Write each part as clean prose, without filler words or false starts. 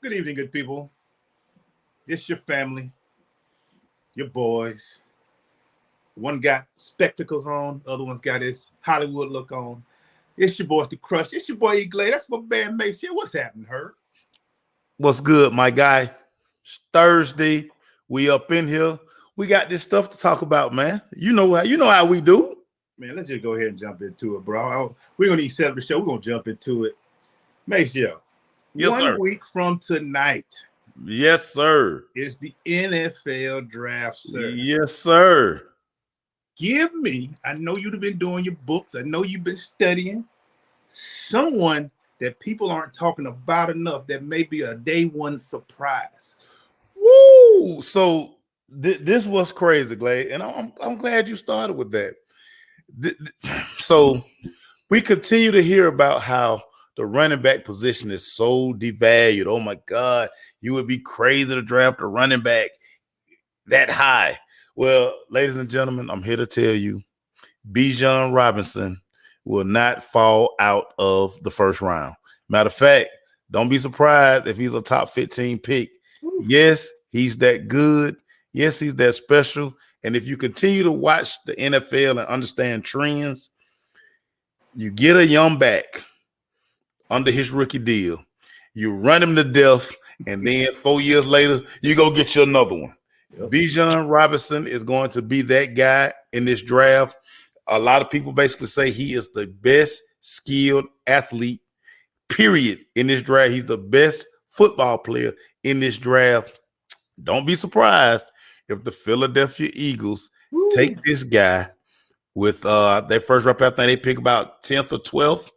Good evening, good people. It's your family, your boys. One got spectacles on, other one's got his Hollywood look on. It's your boys, the Crush. It's your boy E. Glade. That's my band mates here. What's happening, Herb? What's good, my guy? It's Thursday. We up in here. We got this stuff to talk about, man. You know how we do. Man, let's just go ahead and jump into it, bro. We're going to set up the show. We're going to jump into it. Maceo, Yes, one sir. week from tonight Yes, sir. is the NFL draft, sir. Yes, sir. Give me, I know you've been doing your books. I know you've been studying. Someone that people aren't talking about enough that may be a day one surprise. Woo! So this was crazy, Glade, and I'm glad you started with that. So we continue to hear about how the running back position is so devalued. Oh my God, you would be crazy to draft a running back that high. Well, ladies and gentlemen, I'm here to tell you, Bijan Robinson will not fall out of the first round. Matter of fact, don't be surprised if he's a top 15 pick. Yes, he's that good. Yes, he's that special. And if you continue to watch the NFL and understand trends, you get a young back under his rookie deal. You run him to death, and then 4 years later, you go get you another one. Yep. Bijan Robinson is going to be that guy in this draft. A lot of people basically say he is the best skilled athlete, period, in this draft. He's the best football player in this draft. Don't be surprised if the Philadelphia Eagles take this guy with their first round. I think they pick about 10th or 12th.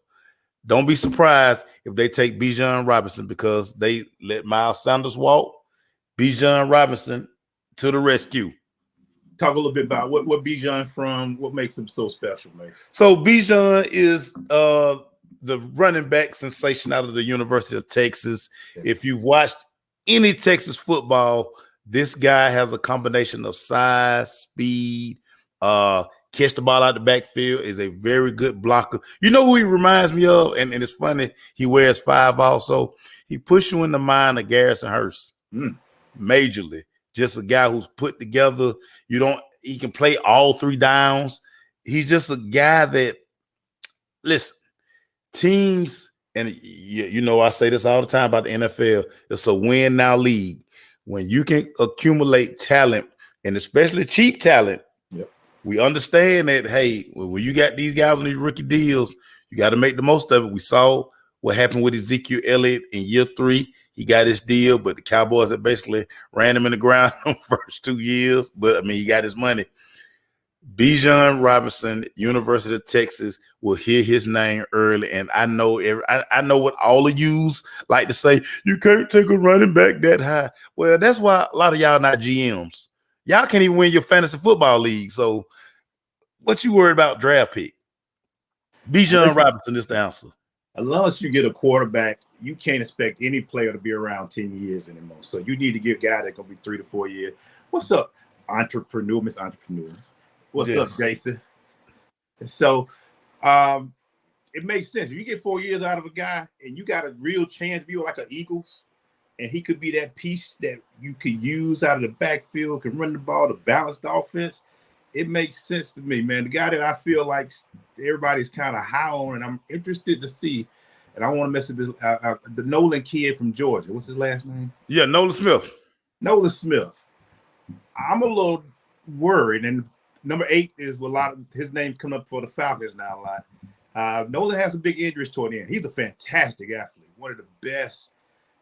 Don't be surprised if they take Bijan Robinson because they let Miles Sanders walk. Bijan Robinson to the rescue. Talk a little bit about what Bijan from, what makes him so special, man. So Bijan is the running back sensation out of the University of Texas. Yes. If you've watched any Texas football, this guy has a combination of size, speed, catch the ball out the backfield, is a very good blocker. You know who he reminds me of? And it's funny, he wears 5 also. He puts you in the mind of Garrison Hurst. Majorly. Just a guy who's put together. He can play all 3 downs. He's just a guy that, listen, teams, and I say this all the time about the NFL, it's a win now league. When you can accumulate talent, and especially cheap talent, we understand that, hey, when you got these guys on these rookie deals, you got to make the most of it. We saw what happened with Ezekiel Elliott in year 3. He got his deal, but the Cowboys had basically ran him in the ground the first 2 years. But, I mean, he got his money. Bijan Robinson, University of Texas, will hear his name early. And I know I know what all of yous like to say, you can't take a running back that high. Well, that's why a lot of y'all not GMs. Y'all can't even win your fantasy football league. So what you worried about draft pick? Bijan Robinson is the answer. Unless you get a quarterback, you can't expect any player to be around 10 years anymore. So you need to get a guy that's going to be 3 to 4 years. What's up, entrepreneur, Miss Entrepreneur? What's up, Jason? So it makes sense. If you get 4 years out of a guy and you got a real chance to be like an Eagles, and he could be that piece that you could use out of the backfield, can run the ball to balance the offense, it makes sense to me, man. The guy that I feel like everybody's kind of high on, and I'm interested to see, and I want to mess up the Nolan kid from Georgia. What's his last name? Yeah, Nolan Smith. Nolan Smith. I'm a little worried, and number 8 is a lot of his name coming up for the Falcons now a lot. Nolan has some big injuries toward the end. He's a fantastic athlete, one of the best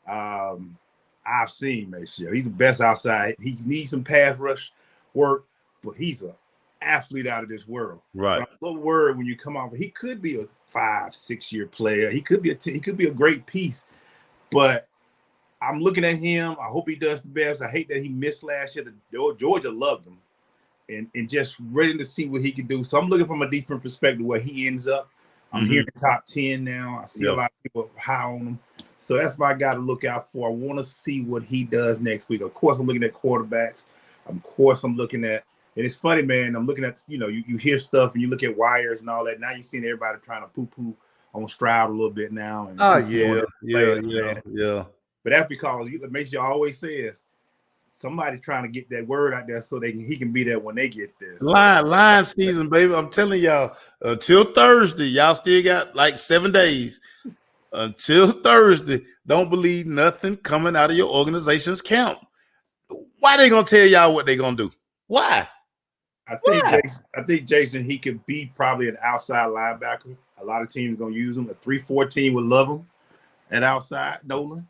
I've seen, Maceo. He's the best outside. He needs some pass rush work, but he's an athlete out of this world. Right. So I'm a little worried when you come off. He could be a 5-6 year player. He could be a great piece, but I'm looking at him. I hope he does the best. I hate that he missed last year. Georgia loved him, and just ready to see what he can do. So I'm looking from a different perspective where he ends up. I'm hearing top 10 now. I see a lot of people high on him. So that's my guy to look out for. I want to see what he does next week. Of course, I'm looking at quarterbacks. Of course, I'm looking at, and it's funny, man. I'm looking at, you hear stuff and you look at wires and all that. Now you're seeing everybody trying to poo-poo on Stroud a little bit now. And yeah. But that's because Macy always says somebody trying to get that word out there so he can be there when they get there. So, line season, baby. I'm telling y'all, until Thursday, y'all still got like 7 days. Until Thursday, don't believe nothing coming out of your organization's camp. Why they gonna tell y'all what they gonna do? Why? I think Jason, he could be probably an outside linebacker. A lot of teams are gonna use him. A 3-4 team would love him at outside, Nolan.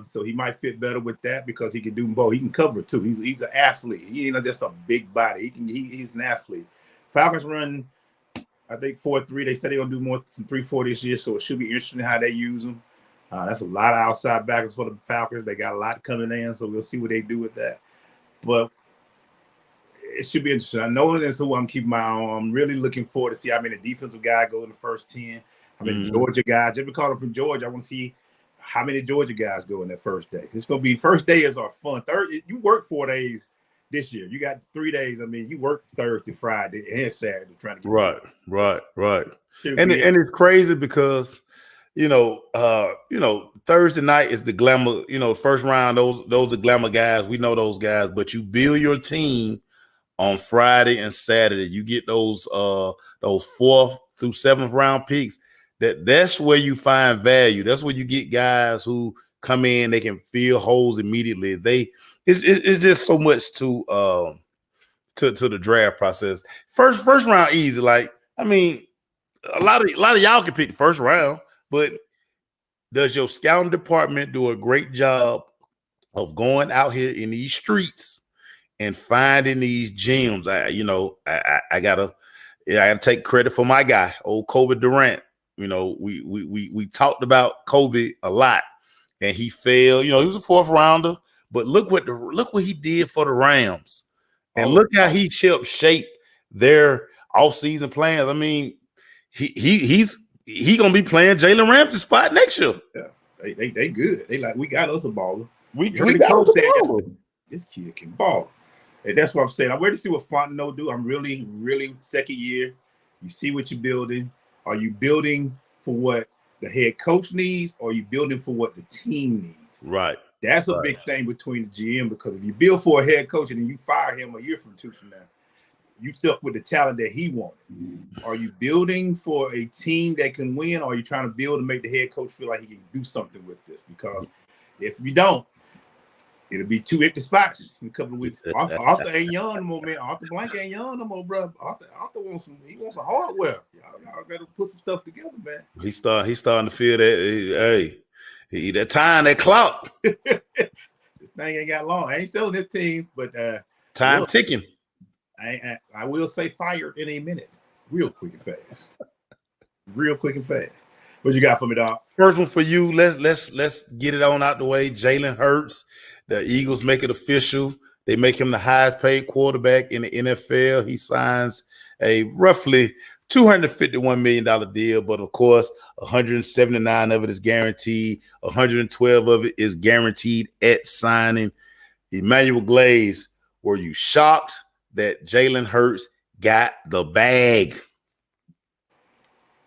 So he might fit better with that because he can do both. He can cover too. He's an athlete. He ain't just a big body. He's an athlete. Falcons run, I think 4-3. They said they're gonna do more some 3-4 this year, so it should be interesting how they use them. That's a lot of outside backers for the Falcons. They got a lot coming in, so we'll see what they do with that. But it should be interesting. I know that's who I'm keeping my eye on. I'm really looking forward to see how many defensive guys go in the first 10. How many Georgia guys. Just because I'm from Georgia, I want to see how many Georgia guys go in that first day. It's going to be first day is our fun. You work 4 days this year. You got 3 days. I mean, you work Thursday, Friday, and Saturday trying to get right. And it's crazy because Thursday night is the glamour. First round, those are glamour guys. We know those guys, but you build your team on Friday and Saturday. You get those 4th through 7th round picks. That's where you find value. That's where you get guys who come in, they can fill holes immediately. It's just so much to the draft process. First round easy. Like, I mean, a lot of y'all can pick the first round, but does your scouting department do a great job of going out here in these streets and finding these gems? I gotta take credit for my guy, old Kobe Durant. We talked about Kobe a lot, and he failed. He was a 4th rounder, but look what he did for the Rams, and look how he helped shape their offseason plans. I mean, he's gonna be playing Jalen Ramsey's spot next year. Yeah, they good. They like, we got us a baller. We got us a baller. This kid can ball, and that's what I'm saying. I'm ready to see what Fontenot do. I'm really, really second year. You see what you're building. Are you building for what the head coach needs, or are you building for what the team needs? Right. That's a big thing between the GM, because if you build for a head coach and then you fire him a year from now, you stuck with the talent that he wanted. Are you building for a team that can win, or are you trying to build to make the head coach feel like he can do something with this? Because if you don't, it'll be 2 empty spots in a couple of weeks. Arthur ain't young no more, man. Arthur Blank ain't young no more, bro. Arthur wants some hardware. Y'all gotta put some stuff together, man. He's starting to feel that. That time, that clock. This thing ain't got long. I ain't selling this team, but time ticking. I will say fired in a minute, real quick and fast. What you got for me, dog? First one for you. Let's get it on out the way. Jalen Hurts. The Eagles make it official. They make him the highest paid quarterback in the NFL. He signs a roughly $251 million deal, but of course, 179 of it is guaranteed. 112 of it is guaranteed at signing. Emmanuel Glaze, were you shocked that Jalen Hurts got the bag?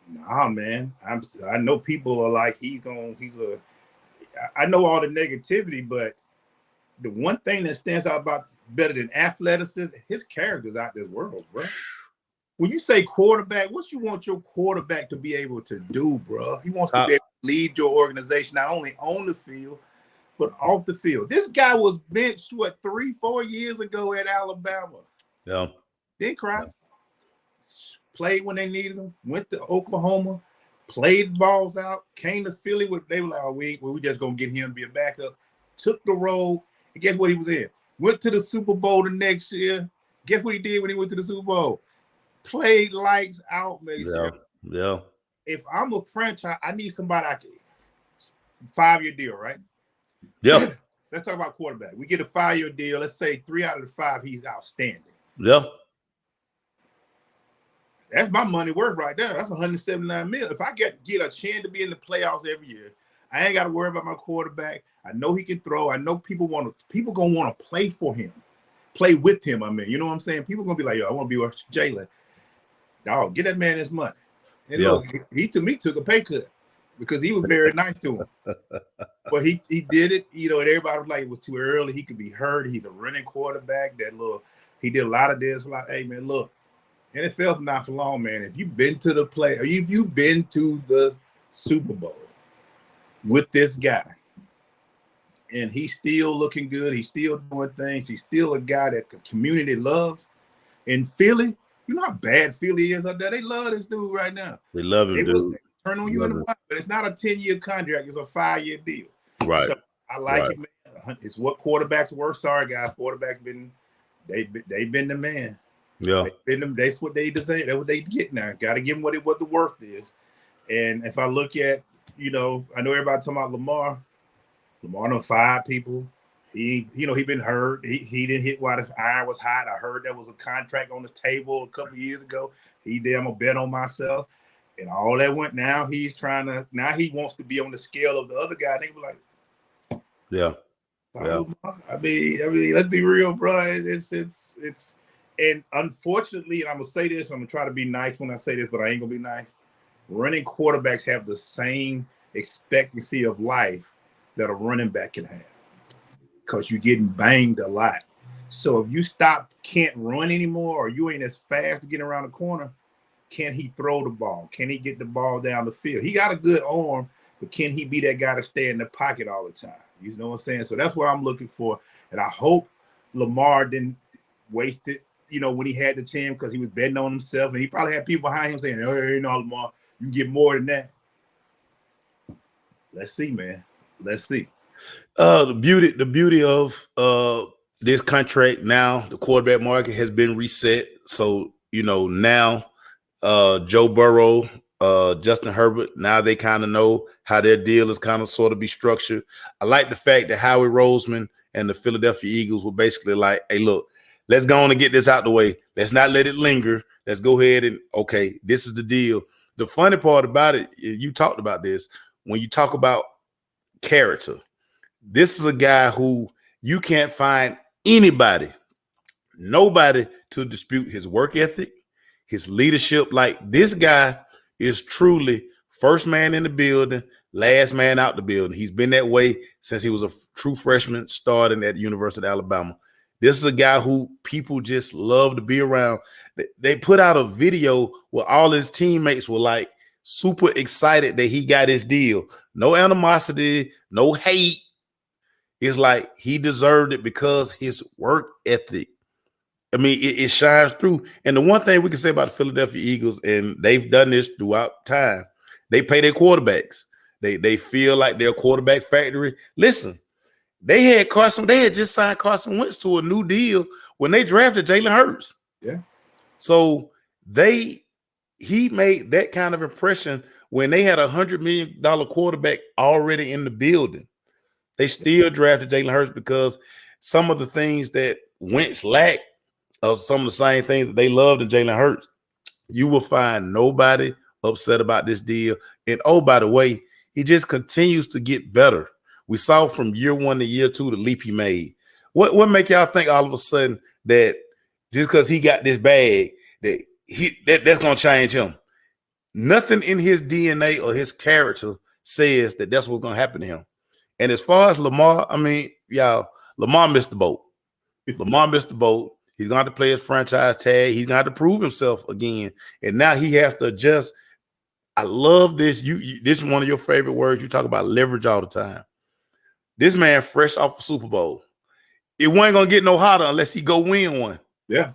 Nah, man. I know people are like, I know all the negativity, but the one thing that stands out about better than athleticism, his character's out this world, bro. When you say quarterback, what you want your quarterback to be able to do, bro? He wants to be able to lead your organization, not only on the field, but off the field. This guy was benched, 3-4 years ago at Alabama. Yeah. Didn't cry. Yeah. Played when they needed him. Went to Oklahoma. Played balls out. Came to Philly. They were like, oh, we just going to get him to be a backup. Took the role. And guess what he was in? Went to the Super Bowl the next year. Guess what he did when he went to the Super Bowl? Played lights out, man. Yeah. If I'm a franchise, I need somebody 5-year deal, right? Yeah. Let's talk about quarterback. We get a 5-year deal. Let's say 3 out of the 5, he's outstanding. Yeah. That's my money worth right there. That's $179 million. If I get a chance to be in the playoffs every year, I ain't got to worry about my quarterback. I know he can throw. I know people gonna want to play for him, play with him. I mean, you know what I'm saying? People gonna be like, yo, I want to be with Jalen. Dog, get that man his money. And look, he to me took a pay cut because he was very nice to him. But he did it, and everybody was like it was too early. He could be hurt. He's a running quarterback. He did a lot of this. Like, hey man, look, NFL's not for long, man. If you've been to the play, or if you've been to the Super Bowl with this guy, and he's still looking good, he's still doing things, he's still a guy that the community loves. In Philly, you know how bad Philly is out there. They love this dude right now. They love him, dude. Turn on you in the wild, but it's not a 10-year contract. It's a 5-year deal. Right. So I like it, man. It's what quarterbacks worth. Sorry, guys. Quarterbacks they've been the man. Yeah. That's what they deserve. That's what they get now. Got to give them what the worth is. And if I look at, I know everybody talking about Lamar. Lamar done 5 people. He been hurt. He didn't hit while the iron was hot. I heard there was a contract on the table a couple years ago. I'm gonna bet on myself. And all that went. Now he wants to be on the scale of the other guy. They were like, yeah. I mean, let's be real, bro. It's and unfortunately, and I'm gonna say this. I'm gonna try to be nice when I say this, but I ain't gonna be nice. Running quarterbacks have the same expectancy of life that a running back can have, because you're getting banged a lot. So if you can't run anymore, or you ain't as fast to get around the corner, can he throw the ball? Can he get the ball down the field? He got a good arm, but can he be that guy to stay in the pocket all the time? You know what I'm saying? So that's what I'm looking for. And I hope Lamar didn't waste it, when he had the team, because he was betting on himself. And he probably had people behind him saying, hey, Lamar, you can get more than that. Let's see, man. Let's see. The beauty of this contract now, the quarterback market has been reset. So, now Joe Burrow, Justin Herbert, now they kind of know how their deal is kind of sort of be structured. I like the fact that Howie Roseman and the Philadelphia Eagles were basically like, hey, look, let's go on and get this out the way. Let's not let it linger. Let's go ahead and, okay, this is the deal. The funny part about it, you talked about this, when you talk about character, this is a guy who you can't find nobody to dispute his work ethic, his leadership. Like, this guy is truly first man in the building, last man out the building. He's been that way since he was a true freshman starting at the University of Alabama. This is a guy who people just love to be around. They put out a video where all his teammates were like super excited that he got his deal. No animosity, no hate. It's like he deserved it because his work ethic. I mean, it shines through. And the one thing we can say about the Philadelphia Eagles, and they've done this throughout time, they pay their quarterbacks. They feel like they're a quarterback factory. Listen, they had just signed Carson Wentz to a new deal when they drafted Jalen Hurts. Yeah. So he made that kind of impression when they had $100 million quarterback already in the building. They still drafted Jalen Hurts because some of the things that Wentz lacked are some of the same things that they loved in Jalen Hurts. You will find nobody upset about this deal. And oh, by the way, he just continues to get better. We saw from year 1 to year 2 the leap he made. What make y'all think all of a sudden that just because he got this bag that's gonna change him? Nothing in his DNA or his character says that that's what's gonna happen to him. And as far as Lamar, I mean, y'all, Lamar missed the boat. Lamar missed the boat. He's going to have to play his franchise tag. He's going to have to prove himself again. And now he has to adjust. I love this. This is one of your favorite words. You talk about leverage all the time. This man fresh off a Super Bowl. It wasn't going to get no hotter unless he go win one. Yeah.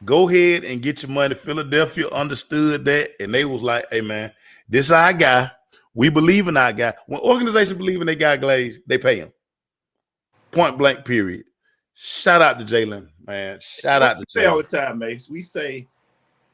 Go ahead and get your money. Philadelphia understood that. And they was like, hey, man, this is our guy. We believe in our guy. When organizations believe in their guy, Glaze, they pay him. Point blank, period. Shout out to Jalen, man. Shout out to Jalen. We say all the time, Mace. We say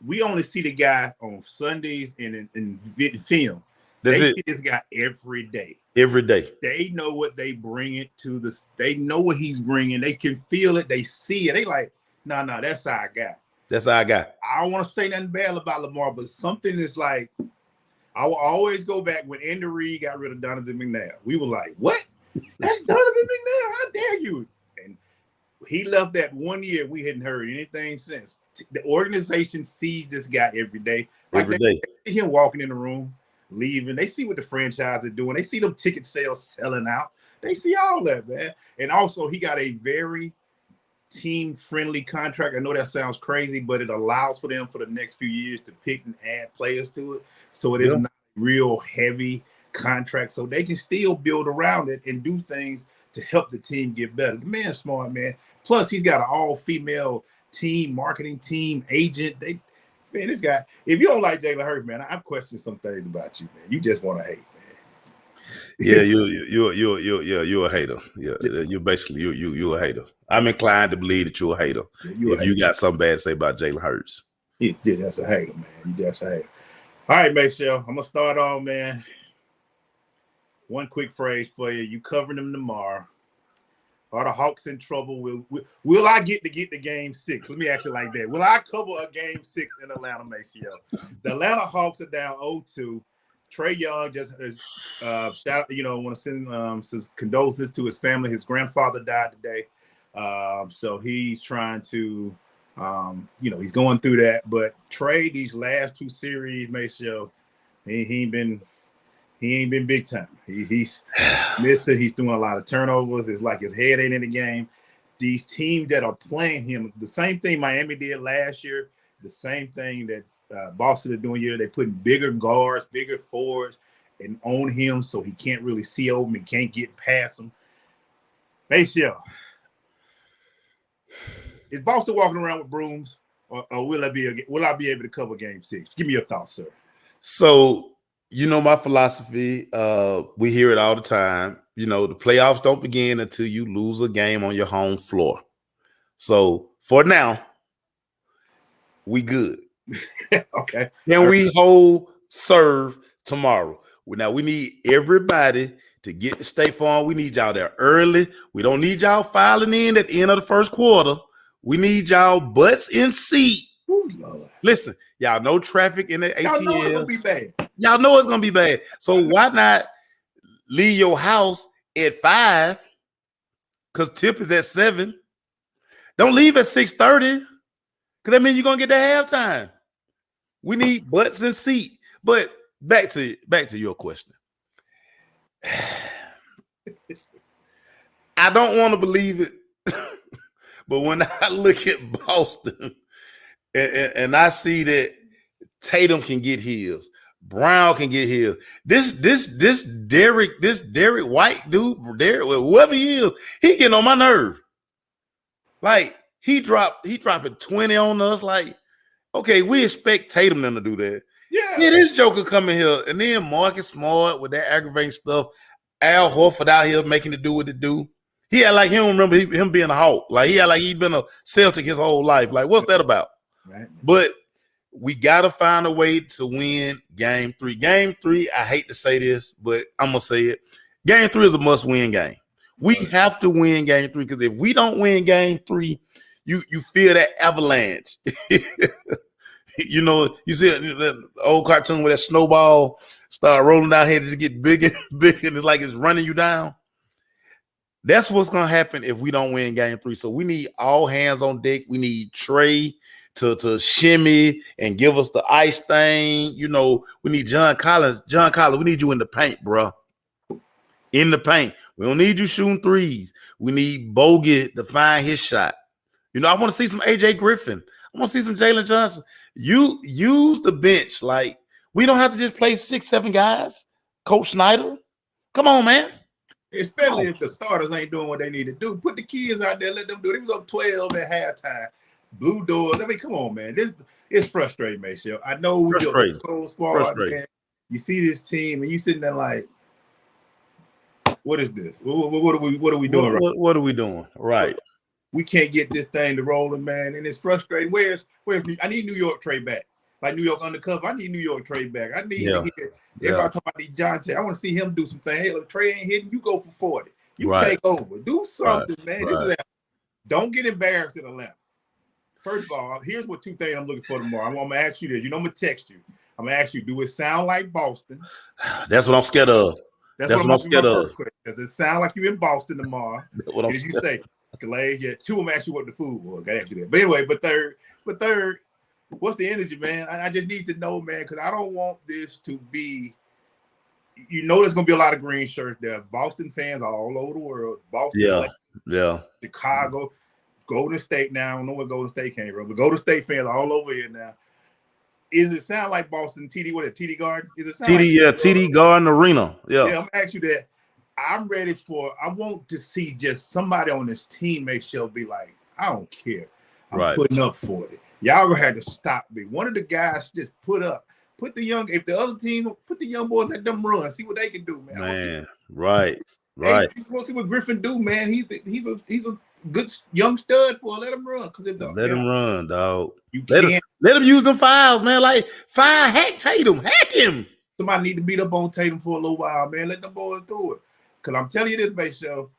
we only see the guy on Sundays and in film. They see this guy every day. Every day. They know what they bring it to the. They know what he's bringing. They can feel it. They see it. They like, no, that's our guy. That's our guy. I don't want to say nothing bad about Lamar, but something is like, I will always go back when Andy Reid got rid of Donovan McNabb. We were like, what? That's Donovan McNabb? How dare you? And he left that 1 year. We hadn't heard anything since. The organization sees this guy every day. Every day. Him walking in the room. leaving. They see what the franchise is doing. They see them ticket sales selling out. They see all that, man. And also, he got a very team-friendly contract. I know that sounds crazy, but it allows for them for the next few years to pick and add players to it. So it is not a real heavy contract. So they can still build around it and do things to help the team get better. The man's smart, man. Plus, he's got an all-female team, marketing team, agent. Man, this guy, if you don't like Jalen Hurts, man, I'm questioning some things about you, man. You just want to hate, man. Yeah, you're a hater. Yeah, you're basically you're a hater. I'm inclined to believe that you're a hater you got something bad to say about Jalen Hurts. Yeah, that's a hater, man. You just a hater. All right, Michelle, I'm gonna start on, man. One quick phrase for you. You covering them tomorrow. Are the Hawks in trouble? Will I get the game 6? Let me ask it like that. Will I cover a game 6 in Atlanta, Maceo? The Atlanta Hawks are down 0-2. Trae Young just shout, want to send some condolences to his family. His grandfather died today. So he's trying to, he's going through that. But Trae, these last 2 series, Maceo, he ain't been big time. He's missing. He's doing a lot of turnovers. It's like his head ain't in the game. These teams that are playing him, the same thing Miami did last year, the same thing that Boston are doing here. They're putting bigger guards, bigger forwards, and on him so he can't really see over him. He can't get past him. Maceo, is Boston walking around with brooms, or will I be able to cover game 6? Give me your thoughts, sir. So, my philosophy, we hear it all the time. The playoffs don't begin until you lose a game on your home floor. So for now, we good. Okay. Can we serve tomorrow? Now we need everybody to get to State Farm. We need y'all there early. We don't need y'all filing in at the end of the first quarter. We need y'all butts in seat. Ooh, Lord. Listen, y'all know traffic in the ATL. Y'all know it's gonna be bad. Y'all know it's gonna be bad. So why not leave your house at 5? Because tip is at 7. Don't leave at 6:30. Because that means you're gonna get to halftime. We need butts in seat. But back to your question. I don't want to believe it, but when I look at Boston and I see that Tatum can get his, Brown can get his, this Derek White dude, whoever he is, he getting on my nerve. Like he dropping 20 on us. Like, okay, we expect Tatum to do that. Yeah, this Joker coming here, and then Marcus Smart with that aggravating stuff. Al Horford out here making it do what it do. He had like he don't remember him being a Hawk. Like he had like he'd been a Celtic his whole life. Like what's that about? Right. But we gotta find a way to win game 3. Game 3, I hate to say this, but I'm gonna say it. Game 3 is a must-win game. We have to win game 3 because if we don't win game 3, you feel that avalanche. You see that old cartoon where that snowball start rolling down here to just get bigger and bigger, and it's like it's running you down. That's what's gonna happen if we don't win game 3. So we need all hands on deck. We need Trae to shimmy and give us the ice thing. We need John Collins. John Collins, we need you in the paint, bro. In the paint. We don't need you shooting threes. We need Bogut to find his shot. I want to see some AJ Griffin. I want to see some Jalen Johnson. You use the bench. Like, we don't have to just play 6-7 guys. Coach Snyder. Come on, man. Especially if the starters ain't doing what they need to do. Put the kids out there, let them do it. He was up 12 at halftime. Blue doors. Come on, man. This is frustrating, Maceo. I know we built a slow squad. You see this team, and you sitting there like, what is this? What are we doing? What are we doing? Right. We can't get this thing to rolling, man, and it's frustrating. Where's I need New York Trae back, like New York undercover. I need New York Trae back. I need to hear everybody talking about DeJounte. I want to see him do some things. Hey, look, Trae ain't hitting. You go for 40. You take over. Do something, man. This is don't get embarrassed in Atlanta. First of all, here's what 2 things I'm looking for tomorrow. I'm gonna ask you this. I'm gonna text you. I'm gonna ask you, do it sound like Boston? That's what I'm scared of. That's what I'm scared of. Does it sound like you in Boston tomorrow? What you say, Clay, 2 of them ask you what the food was. Gotta ask you that. But anyway, but third, what's the energy, man? I just need to know, man, because I don't want this to be you know there's gonna be a lot of green shirts there. Boston fans all over the world. Boston, yeah. Chicago, Golden State now. I don't know what Golden State came from, but Golden State fans all over here now. Is it sound like Boston TD? What is TD Garden? Is it sound TD? Like TD Garden Arena. Yeah. Yeah, I'm gonna ask you that. I'm ready for. I want to see just somebody on this team make sure be like, I don't care. I'm putting up for it. Y'all gonna have to stop me. One of the guys just put the young. If the other team put the young boys, let them run. See what they can do, man. Right. Hey, we'll see what Griffin do, man. He's a good young stud for. Let him run let him run, dog. You let him use them fouls, man. Like hack Tatum, hack him. Somebody need to beat up on Tatum for a little while, man. Let them boys do it. Because I'm telling you this, Bay Show,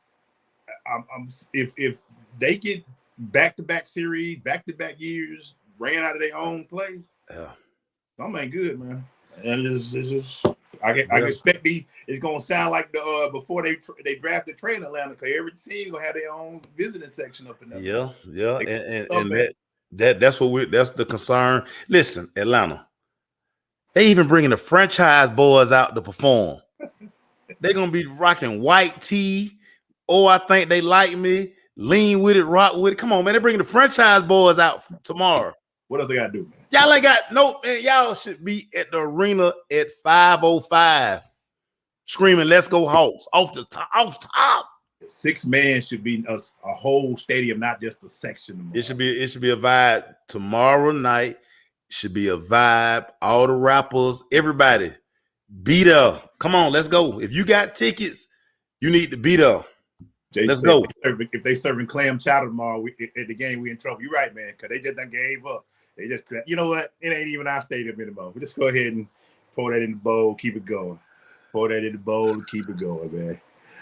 if they get back-to-back series, back-to-back years, ran out of their own place, something ain't good, man. And it's just I expect it's gonna sound like the before they drafted Trey in Atlanta, because every team gonna have their own visiting section up in there. Yeah. And that's the concern. Listen, Atlanta. They even bringing the franchise boys out to perform. They're going to be rocking white tee. Oh, I think they like me. Lean with it, rock with it. Come on, man. They're bringing the franchise boys out tomorrow. What else they got to do, man? Y'all ain't got no, man. Y'all should be at the arena at 5:05 screaming, let's go Hawks. Off top. 6 man should be a whole stadium, not just a section. It should be a vibe tomorrow night. Should be a vibe. All the rappers, everybody, be there. Come on, let's go. If you got tickets, you need to be there. Let's go. If they serving clam chowder tomorrow at the game, we in trouble. You're right, man, because they just done gave up. They just, you know what? It ain't even our stadium anymore. We just go ahead and pour that in the bowl, keep it going. Pour that in the bowl and keep it going, man.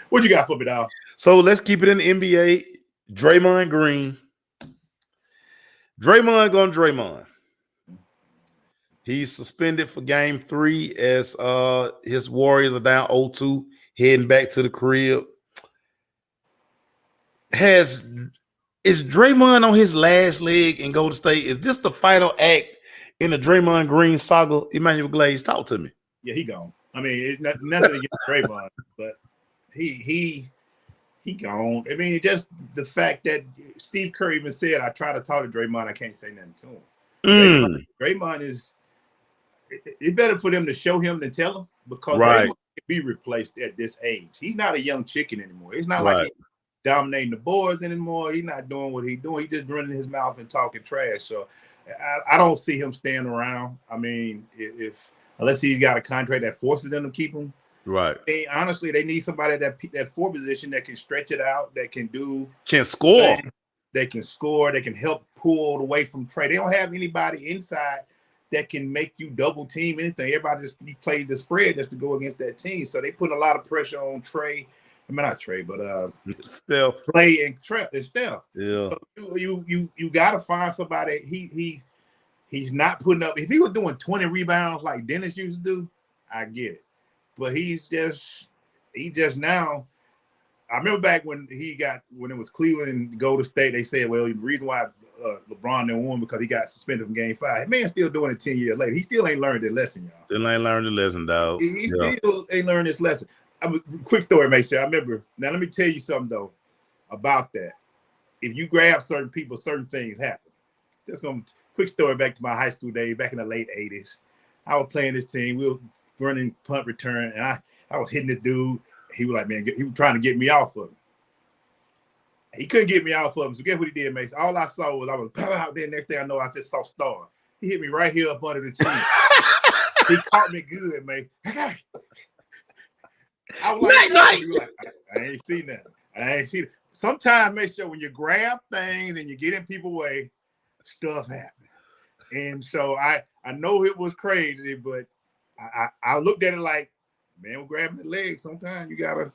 What you got for me, dog? So let's keep it in the NBA. Draymond Green. Draymond. He's suspended for game 3 as his Warriors are down 0-2, heading back to the crib. Is Draymond on his last leg in Golden State? Is this the final act in the Draymond Green saga? Emmanuel Glaze, talk to me. Yeah, he gone. I mean, it's nothing against Draymond, but he gone. I mean, just the fact that Steve Kerr even said, I try to talk to Draymond, I can't say nothing to him. Draymond is, it's better for them to show him than tell him, because Draymond can be replaced at this age. He's not a young chicken anymore. It's not like he's dominating the boards anymore. He's not doing what he's doing. He's just running his mouth and talking trash. So I don't see him staying around. I mean, unless he's got a contract that forces them to keep him. Right. Honestly, they need somebody that 4 position that can stretch it out, that can score. They can score. They can help pull away from Trey. They don't have anybody inside that can make you double team anything. Everybody just played the spread just to go against that team. So they put a lot of pressure on Trey. I mean, not Trey, but Steph. Clay and Steph. Yeah. So you got to find somebody. He's not putting up. If he was doing 20 rebounds like Dennis used to do, I get it. But he just now. I remember back when it was Cleveland and Golden State, they said, well, the reason why LeBron didn't win because he got suspended from game 5. Man, still doing it 10 years later. He still ain't learned the lesson, y'all. Still ain't learned the lesson, dog. He still ain't learned this lesson. Quick story, make sure. I remember. Now, let me tell you something, though, about that. If you grab certain people, certain things happen. Just going to quick story back to my high school days, back in the late 80s. I was playing this team. We were running punt return, and I was hitting this dude. He was like, man, he was trying to get me off of him. He couldn't get me off of him. So guess what he did, Mason? All I saw was I was out there. Next thing I know, I just saw Star. He hit me right here up under the chin. He caught me good, man. I was like, I ain't seen that. I ain't seen it. Sometimes make sure when you grab things and you get in people's way, stuff happens. And so I know it was crazy, but I looked at it like, man, we're grabbing the leg. Sometimes you gotta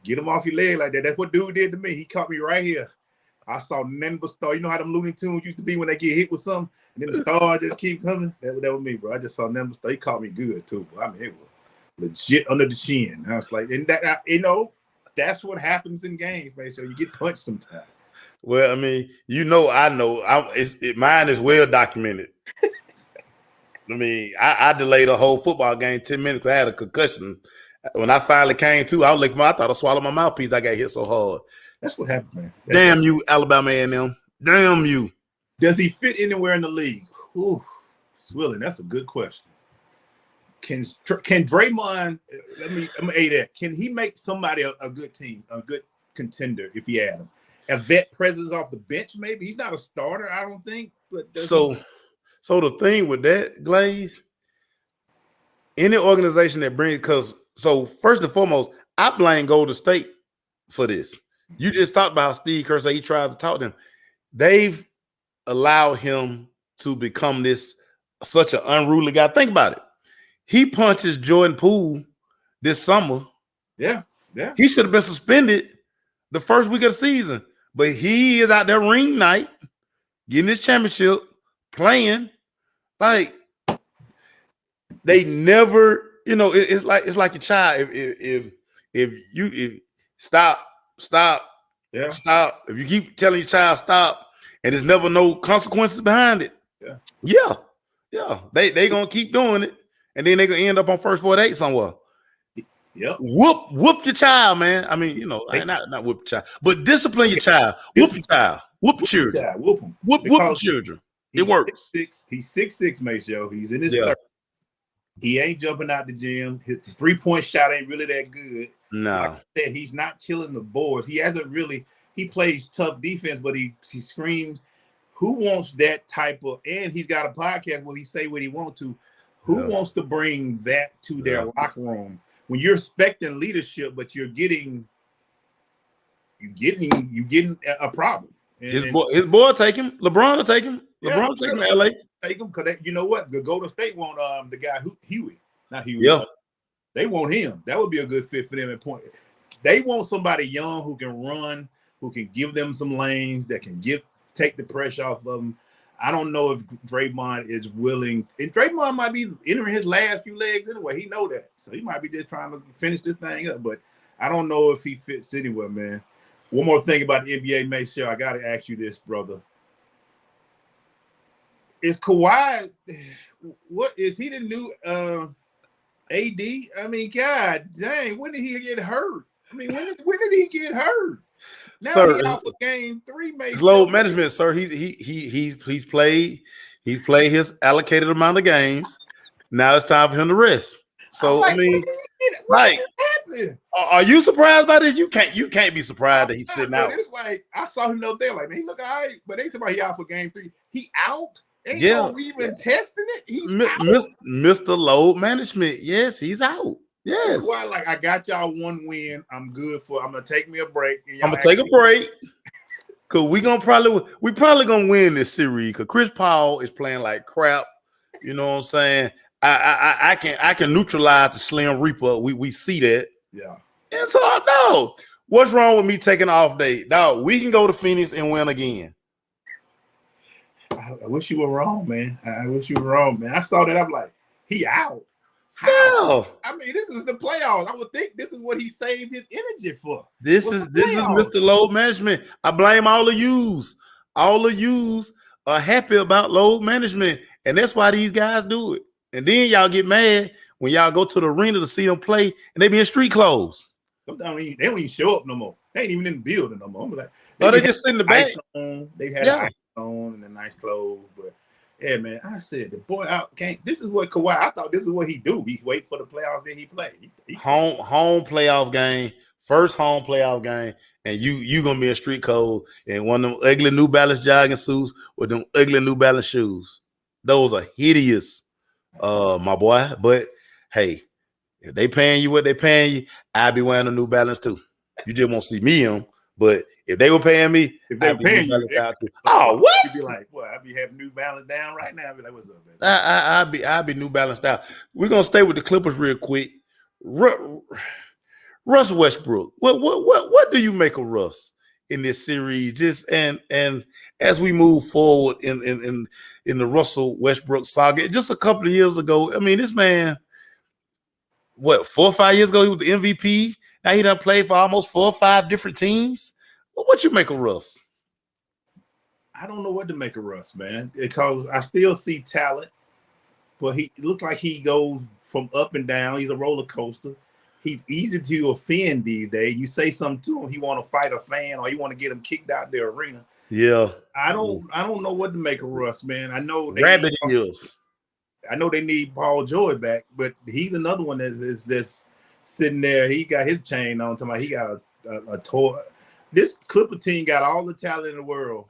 get him off your leg like that. That's what dude did to me. He caught me right here. I saw nothing but Star. You know how them Looney Tunes used to be when they get hit with something, and then the star just keep coming. That was me, bro. I just saw nothing but Star. He caught me good too. Bro. I mean, it was legit under the chin. I was like, and that that's what happens in games, man. So you get punched sometimes. Well, I mean, I know. Mine is well documented. I mean, I delayed a whole football game 10 minutes. I had a concussion When I finally came to, I thought I swallowed my mouthpiece. I got hit so hard. That's what happened, man. Damn you, Alabama A&M. Damn you. Does he fit anywhere in the league? Ooh, Swilling, that's a good question. Can Draymond? Let me aid that. Can he make somebody a good team, a good contender if he had him? A vet presence off the bench, maybe. He's not a starter, I don't think. But so the thing with that, Glaze, any organization that brings, so first and foremost, I blame Golden State for this. You just talked about how Steve Kerr said he tried to talk to him. They've allowed him to become such an unruly guy. Think about it. He punches Jordan Poole this summer. Yeah. He should have been suspended the first week of the season, but he is out there ring night, getting his championship, playing. Like, they never, it's like a child. If you stop, yeah, stop. If you keep telling your child stop, and there's never no consequences behind it, yeah, they gonna keep doing it. And then they're gonna end up on first 48 somewhere. Yep. Whoop your child, man. I mean, not whoop your child, but discipline your child. Whoop your child. Whoop your children. Whoop them. Whoop your children. It works. He's 6'6", Maceo. He's in his 30s. He ain't jumping out the gym. His 3-point shot ain't really that good. No. Like I said, he's not killing the boards. He hasn't really. He plays tough defense, but he screams. Who wants that type of? And he's got a podcast where he say what he wants to. Who wants to bring that to their locker room when you're expecting leadership, but you're getting a problem? And his boy take him. LeBron will take him. LeBron take him to LA. Take him because you know what? The Golden State want the guy Huey, not Huey. Yeah, they want him. That would be a good fit for them at point. They want somebody young who can run, who can give them some lanes, that can take the pressure off of them. I don't know if Draymond is willing, and Draymond might be entering his last few legs anyway. He know that, so he might be just trying to finish this thing up. But I don't know if he fits anywhere, man. One more thing about the NBA, Maceo, I got to ask you this, brother. Is Kawhi? What is he the new AD? I mean, God dang, when did he get hurt? I mean, when did he get hurt? Now sir, he's out for game 3, mate. It's load management, sir. He's played his allocated amount of games. Now it's time for him to rest. So like, I mean, what happened? Are you surprised by this? You can't be surprised that he's sitting out. It's like I saw him out there, like, man, he look all right, but they talking about he out for game 3. He out. Ain't no even testing it. He's out. Mr. Load Management. Yes, he's out. Yes. Well, like I got y'all one win. I'm good for. I'm gonna take me a break. I'm gonna take a break because we probably gonna win this series because Chris Paul is playing like crap. You know what I'm saying? I can neutralize the Slim Reaper. We see that. Yeah. And so I know what's wrong with me taking an off day. Dog, we can go to Phoenix and win again. I wish you were wrong, man. I wish you were wrong, man. I saw that. I'm like, he out. How? I mean, this is the playoffs. I would think this is what he saved his energy for. This is Mr. Load Management. I blame all of yous. All of yous are happy about load management, and that's why these guys do it. And then y'all get mad when y'all go to the arena to see them play, and they be in street clothes. Sometimes they don't even show up no more. They ain't even in the building no more. I'm like, they just sit in the back. They've had ice on and the nice clothes, but yeah, man. I said the boy out can't. This is what Kawhi. I thought this is what he do. He wait for the playoffs, then he play. Home playoff game, first home playoff game, and you gonna be in street clothes and one of them ugly New Balance jogging suits with them ugly New Balance shoes. Those are hideous, my boy. But hey, if they paying you what they paying you, I'll be wearing a New Balance too. You just won't see me in them. But if they were paying me, if they were paying you, oh, what? You'd be like, well, I'd be having New Balance down right now. I'd be like, what's up, baby? I'd be New Balance down. We're gonna stay with the Clippers real quick. Russ Westbrook. What do you make of Russ in this series? Just and as we move forward in the Russell Westbrook saga, just a couple of years ago, I mean, this man, 4 or 5 years ago, he was the MVP. Now he done played for almost 4 or 5 different teams. What you make of Russ? I don't know what to make of Russ, man, because I still see talent, but he looked like he goes from up and down. He's a roller coaster. he's easy to offend these days. You say something to him, he want to fight a fan or you want to get him kicked out the arena. Yeah. I don't know what to make of Russ, man. I know Rabbit Eels. I know they need Paul George back, but he's another one that's sitting there. He got his chain on. He got a toy. This Clipper team got all the talent in the world,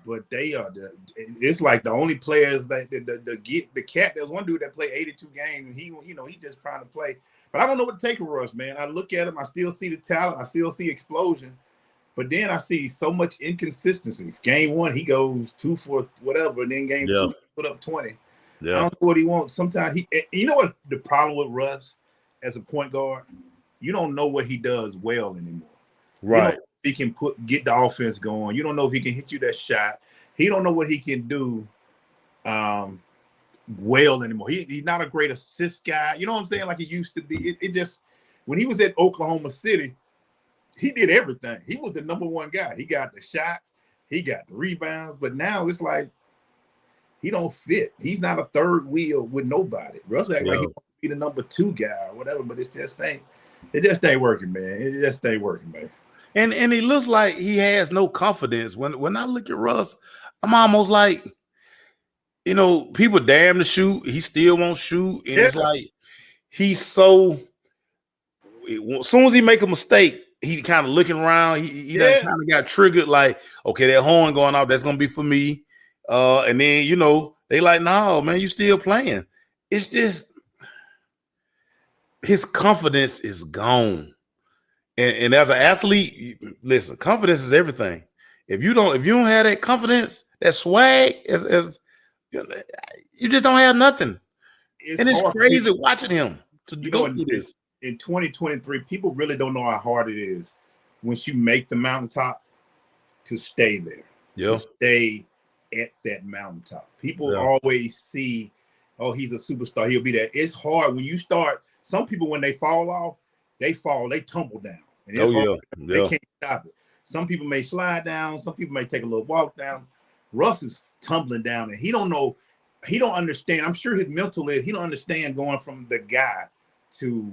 but it's like the only players that the cat. There's one dude that played 82 games, and he just trying to play. But I don't know what to take of Russ, man. I look at him, I still see the talent, I still see explosion, but then I see so much inconsistency. Game 1, he goes 2 for whatever, and then game 2, he put up 20. Yeah. I don't know what he wants. Sometimes you know what the problem with Russ as a point guard? You don't know what he does well anymore. Right. He can get the offense going. You don't know if he can hit you that shot. He don't know what he can do well anymore. He's not a great assist guy. You know what I'm saying? Like he used to be. It just when he was at Oklahoma City, he did everything. He was the number one guy. He got the shots, he got the rebounds, but now it's like he don't fit. He's not a third wheel with nobody. Russ act like he wants to be the number 2 guy or whatever, but it just ain't working, man. It just ain't working, man. And he looks like he has no confidence. When I look at Russ, I'm almost like, people dare him to shoot. He still won't shoot. And it's like he's so as soon as he make a mistake, he kind of looking around. He kind of got triggered, like, okay, that horn going off, that's gonna be for me. And then they like, no, man, you still playing. It's just his confidence is gone. And as an athlete, listen, confidence is everything. If you don't have that confidence, that swag, as you just don't have nothing. It's crazy watching him to go through this. In 2023, people really don't know how hard it is once you make the mountaintop to stay there. To stay at that mountaintop. People always see, oh, he's a superstar, he'll be there. It's hard when you start. Some people, when they fall off, they tumble down. And they can't stop it. Some people may slide down, some people may take a little walk down. Russ is tumbling down, and he don't know, he don't understand. I'm sure his mental is, he don't understand going from the guy to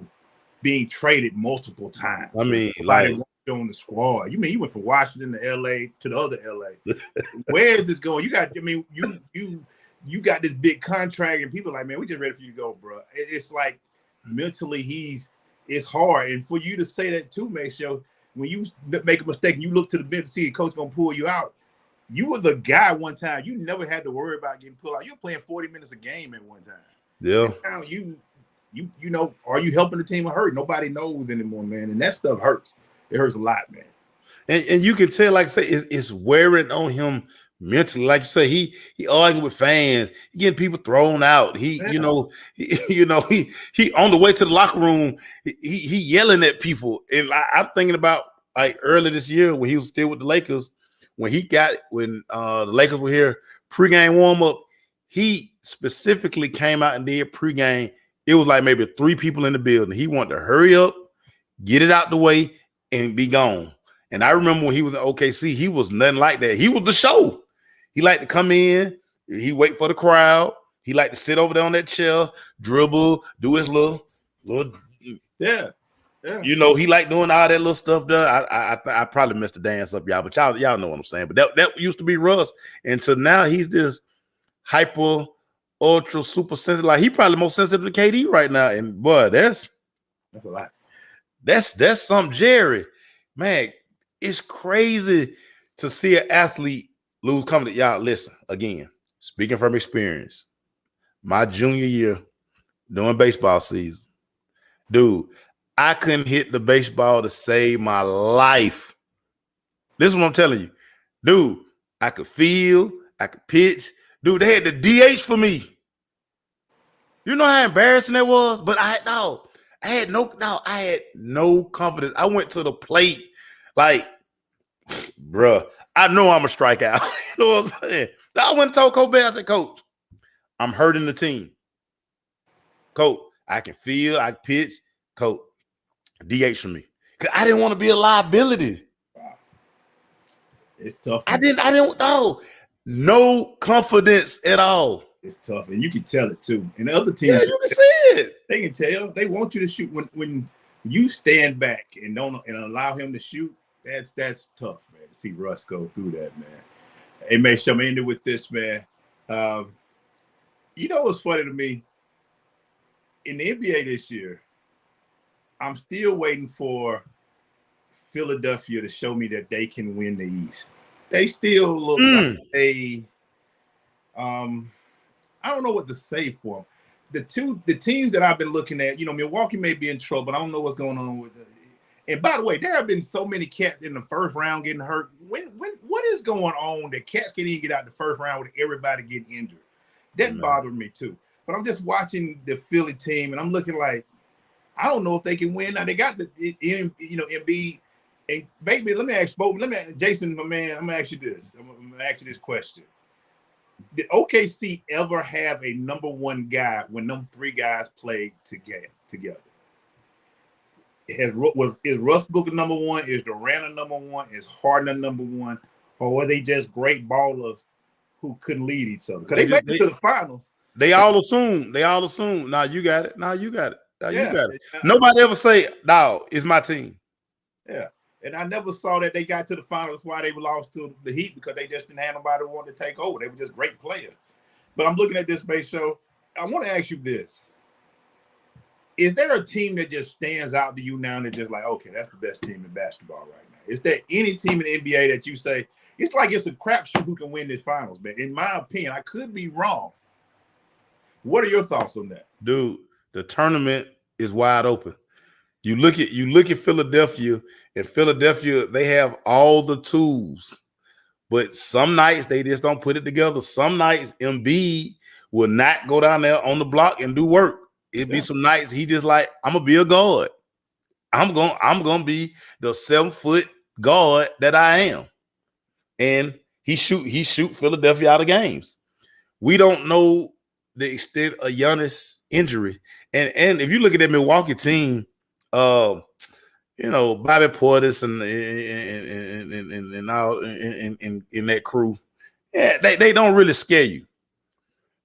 being traded multiple times. I mean, like on the squad. You mean you went from Washington to LA to the other LA? Where is this going? You got this big contract, and people are like, man, we just ready for you to go, bro. It's like mentally it's hard. And for you to say that too, Maceo, when you make a mistake and you look to the bench to see the coach gonna pull you out, you were the guy one time. You never had to worry about getting pulled out. You're playing 40 minutes a game at one time. Yeah. And now are you helping the team or hurt? Nobody knows anymore, man. And that stuff hurts. It hurts a lot, man. And you can tell, like I say, it's wearing on him mentally. Like you say, he arguing with fans, he getting people thrown out. He on the way to the locker room, he yelling at people. And I'm thinking about like early this year when he was still with the Lakers, when the Lakers were here pregame warm up, he specifically came out and did pregame. It was like maybe 3 people in the building. He wanted to hurry up, get it out the way, and be gone. And I remember when he was in OKC, he was nothing like that. He was the show. He liked to come in, he wait for the crowd. He liked to sit over there on that chair, dribble, do his little yeah. He liked doing all that little stuff there. I probably messed the dance up, y'all, but y'all know what I'm saying. But that used to be Russ, and to now he's this hyper, ultra, super sensitive. Like he probably most sensitive to KD right now. And boy, that's a lot. That's something, Jerry. Man, it's crazy to see an athlete lose confidence. Y'all, listen, again, speaking from experience, my junior year during baseball season, dude, I couldn't hit the baseball to save my life. This is what I'm telling you. Dude, I could feel, I could pitch. Dude, they had the DH for me. You know how embarrassing that was? But I had no confidence. I went to the plate like, bruh, I know I'm a strikeout. You know what I'm saying? I went and told Coach Bell, I said, Coach, I'm hurting the team. Coach, I can feel, I can pitch. Coach, DH for me. Because I didn't want to be a liability. Wow. It's tough. I didn't know. No confidence at all. It's tough. And you can tell it too. And the other teams, yeah, you can see it. They can tell. They want you to shoot when You stand back and don't and allow him to shoot. That's tough, man. To see Russ go through that, man. Hey, man, I'm ending with this, man. You know what's funny to me? In the NBA this year, I'm still waiting for Philadelphia to show me that they can win the East. They still look like I don't know what to say for them. The teams that I've been looking at, Milwaukee may be in trouble, but I don't know what's going on with it. And by the way, there have been so many cats in the first round getting hurt. What is going on that cats can't even get out the first round with everybody getting injured? That bothered me too. But I'm just watching the Philly team, and I'm looking like, I don't know if they can win. Now they got the Embiid. And baby, Jason, my man, I'm gonna ask you this. I'm gonna ask you this question. Did OKC ever have a number one guy when them three guys played together? Is Russ Booker number one? Is Durant number one? Is Harden number one? Or were they just great ballers who couldn't lead each other? Because they made it to the finals. They all assume. Now you got it. You got it. Nobody ever say, "No, it's my team." Yeah. And I never saw that they got to the finals. That's why they lost to the Heat, because they just didn't have nobody who wanted to take over. They were just great players. But I'm looking at this base show. I want to ask you this. Is there a team that just stands out to you now and just like, okay, that's the best team in basketball right now? Is there any team in the NBA that you say, it's like it's a crapshoot who can win this finals, man? In my opinion, I could be wrong. What are your thoughts on that? Dude, the tournament is wide open. You look at Philadelphia, and Philadelphia, they have all the tools, but some nights they just don't put it together. Some nights Embiid will not go down there on the block and do work. It'd be some nights he just like, I'm gonna be a guard. I'm gonna be the 7-foot guard that I am, and he shoot Philadelphia out of games. We don't know the extent of Giannis' injury, and if you look at that Milwaukee team. Bobby Portis and all in that crew, yeah, they don't really scare you.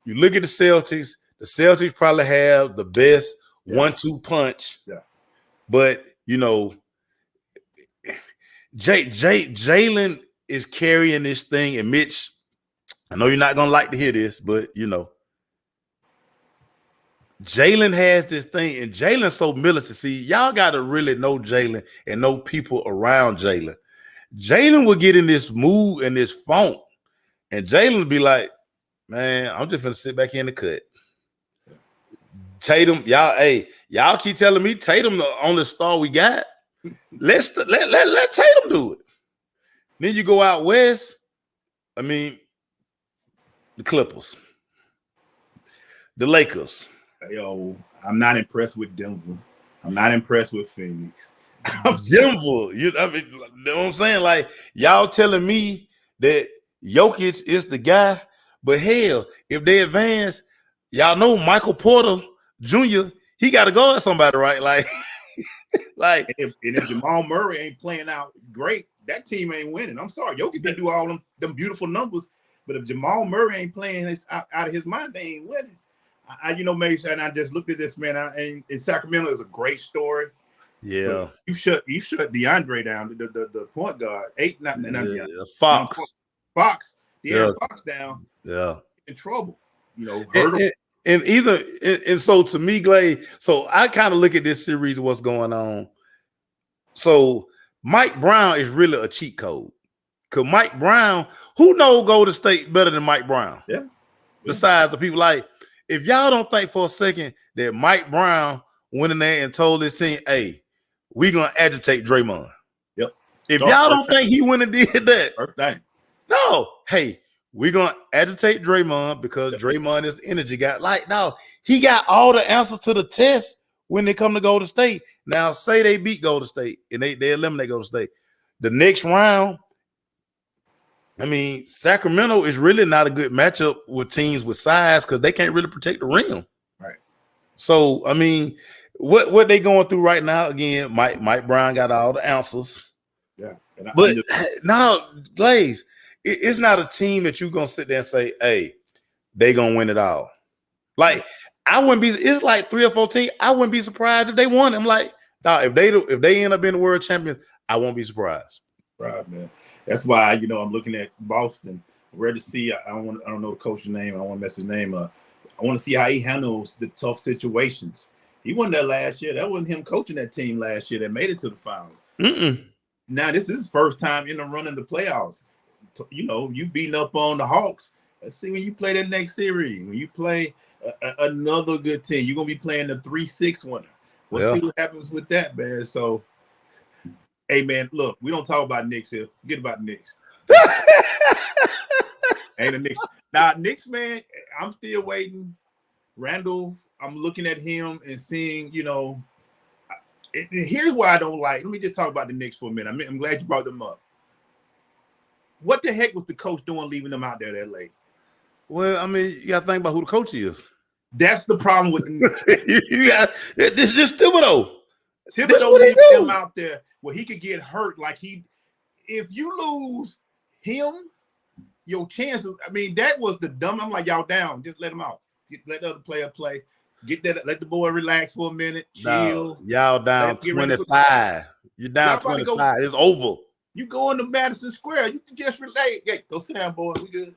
You look at the Celtics. The Celtics probably have the best 1-2 punch. Yeah, but Jalen is carrying this thing, and Mitch, I know you're not gonna like to hear this, but Jalen has this thing, and Jalen's so militant. See, y'all got to really know Jalen and know people around Jalen. Jalen will get in this mood and this funk, and Jalen will be like, man, I'm just going to sit back in the cut. Tatum, y'all keep telling me Tatum the only star we got. Let Tatum do it. Then you go out west. I mean, the Clippers, the Lakers. Yo, I'm not impressed with Denver. I'm not impressed with Phoenix. Denver, you know what I'm saying? Like, y'all telling me that Jokic is the guy, but hell, if they advance, y'all know Michael Porter Jr., he got to guard somebody, right? Like, if Jamal Murray ain't playing out great, that team ain't winning. I'm sorry, Jokic can do all them beautiful numbers, but if Jamal Murray ain't playing out of his mind, they ain't winning. Mason, and I just looked at this, man. And Sacramento is a great story. Yeah, you shut DeAndre down, the point guard. Fox, De'Aaron Fox down. Yeah, in trouble. And so to me, Glade. So I kind of look at this series, what's going on. So Mike Brown is really a cheat code, because Mike Brown, who knows Golden State better than Mike Brown? Yeah. Besides the people like. If y'all don't think for a second that Mike Brown went in there and told his team, hey, we're going to agitate Draymond. Yep. If y'all don't think he went and did that. First thing. No. Hey, we're going to agitate Draymond because Draymond is the energy guy. Like, no, he got all the answers to the test when they come to Golden State. Now, say they beat Golden State and they eliminate Golden State. The next round, I mean, Sacramento is really not a good matchup with teams with size because they can't really protect the rim. Right. So, I mean, what they going through right now, again, Mike Brown got all the answers. Yeah. But now, Blaze, it's not a team that you're going to sit there and say, hey, they going to win it all. Like, I wouldn't be – it's like 3 or 4 teams. I wouldn't be surprised if they won. I'm like, Now, if they end up being the world champions, I won't be surprised. Right, man. That's why I'm looking at Boston. Ready to see. I don't know the coach's name. I don't want to mess his name up. I want to see how he handles the tough situations. He wasn't there last year. That wasn't him coaching that team last year that made it to the finals. Now this is his first time in the run in the playoffs. You beating up on the Hawks. Let's see when you play that next series. When you play another good team, you're gonna be playing the 3-6 winner. We'll see what happens with that, man. So, hey, man, look, we don't talk about Knicks here. Forget about the Knicks. Ain't the Knicks. Now, Knicks, man, I'm still waiting. Randall, I'm looking at him and seeing, here's why I don't like. Let me just talk about the Knicks for a minute. I'm glad you brought them up. What the heck was the coach doing leaving them out there that late? Well, I mean, you got to think about who the coach is. That's the problem with the Knicks. This Thibodeau. Thibodeau leaving him out there where he could get hurt. If you lose him, your chances. I mean, that was the dumb. I'm like, y'all down. Just let him out. Let the other player play. Let the boy relax for a minute. Chill. No, y'all down 25. You're down 25. It's over. You go into Madison Square. You just relax. Hey, go sit down, boy. We good.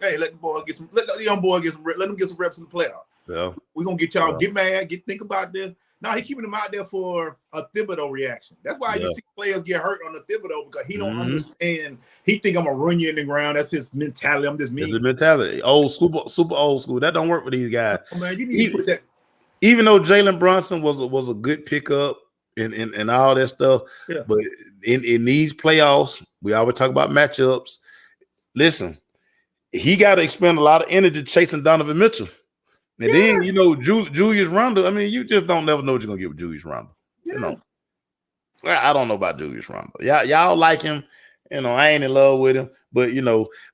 Hey, let the young boy get some. Let him get some reps in the playoffs. Yeah. We're gonna get y'all get mad. Think about this. No, he keeping him out there for a Thibodeau reaction. That's why you see players get hurt on the Thibodeau because he don't understand. He think I'm gonna run you in the ground. That's his mentality. I'm just mean. It's his mentality. Old school, super old school. That don't work for these guys. Oh, man, you need to put that. Even though Jalen Brunson was a good pickup and all that stuff, but in these playoffs, we always talk about matchups. Listen, he got to expend a lot of energy chasing Donovan Mitchell. And then, Julius Randle, I mean, you just don't never know what you're going to get with Julius Randle. Yeah. I don't know about Julius Randle. Y'all like him. I ain't in love with him. But,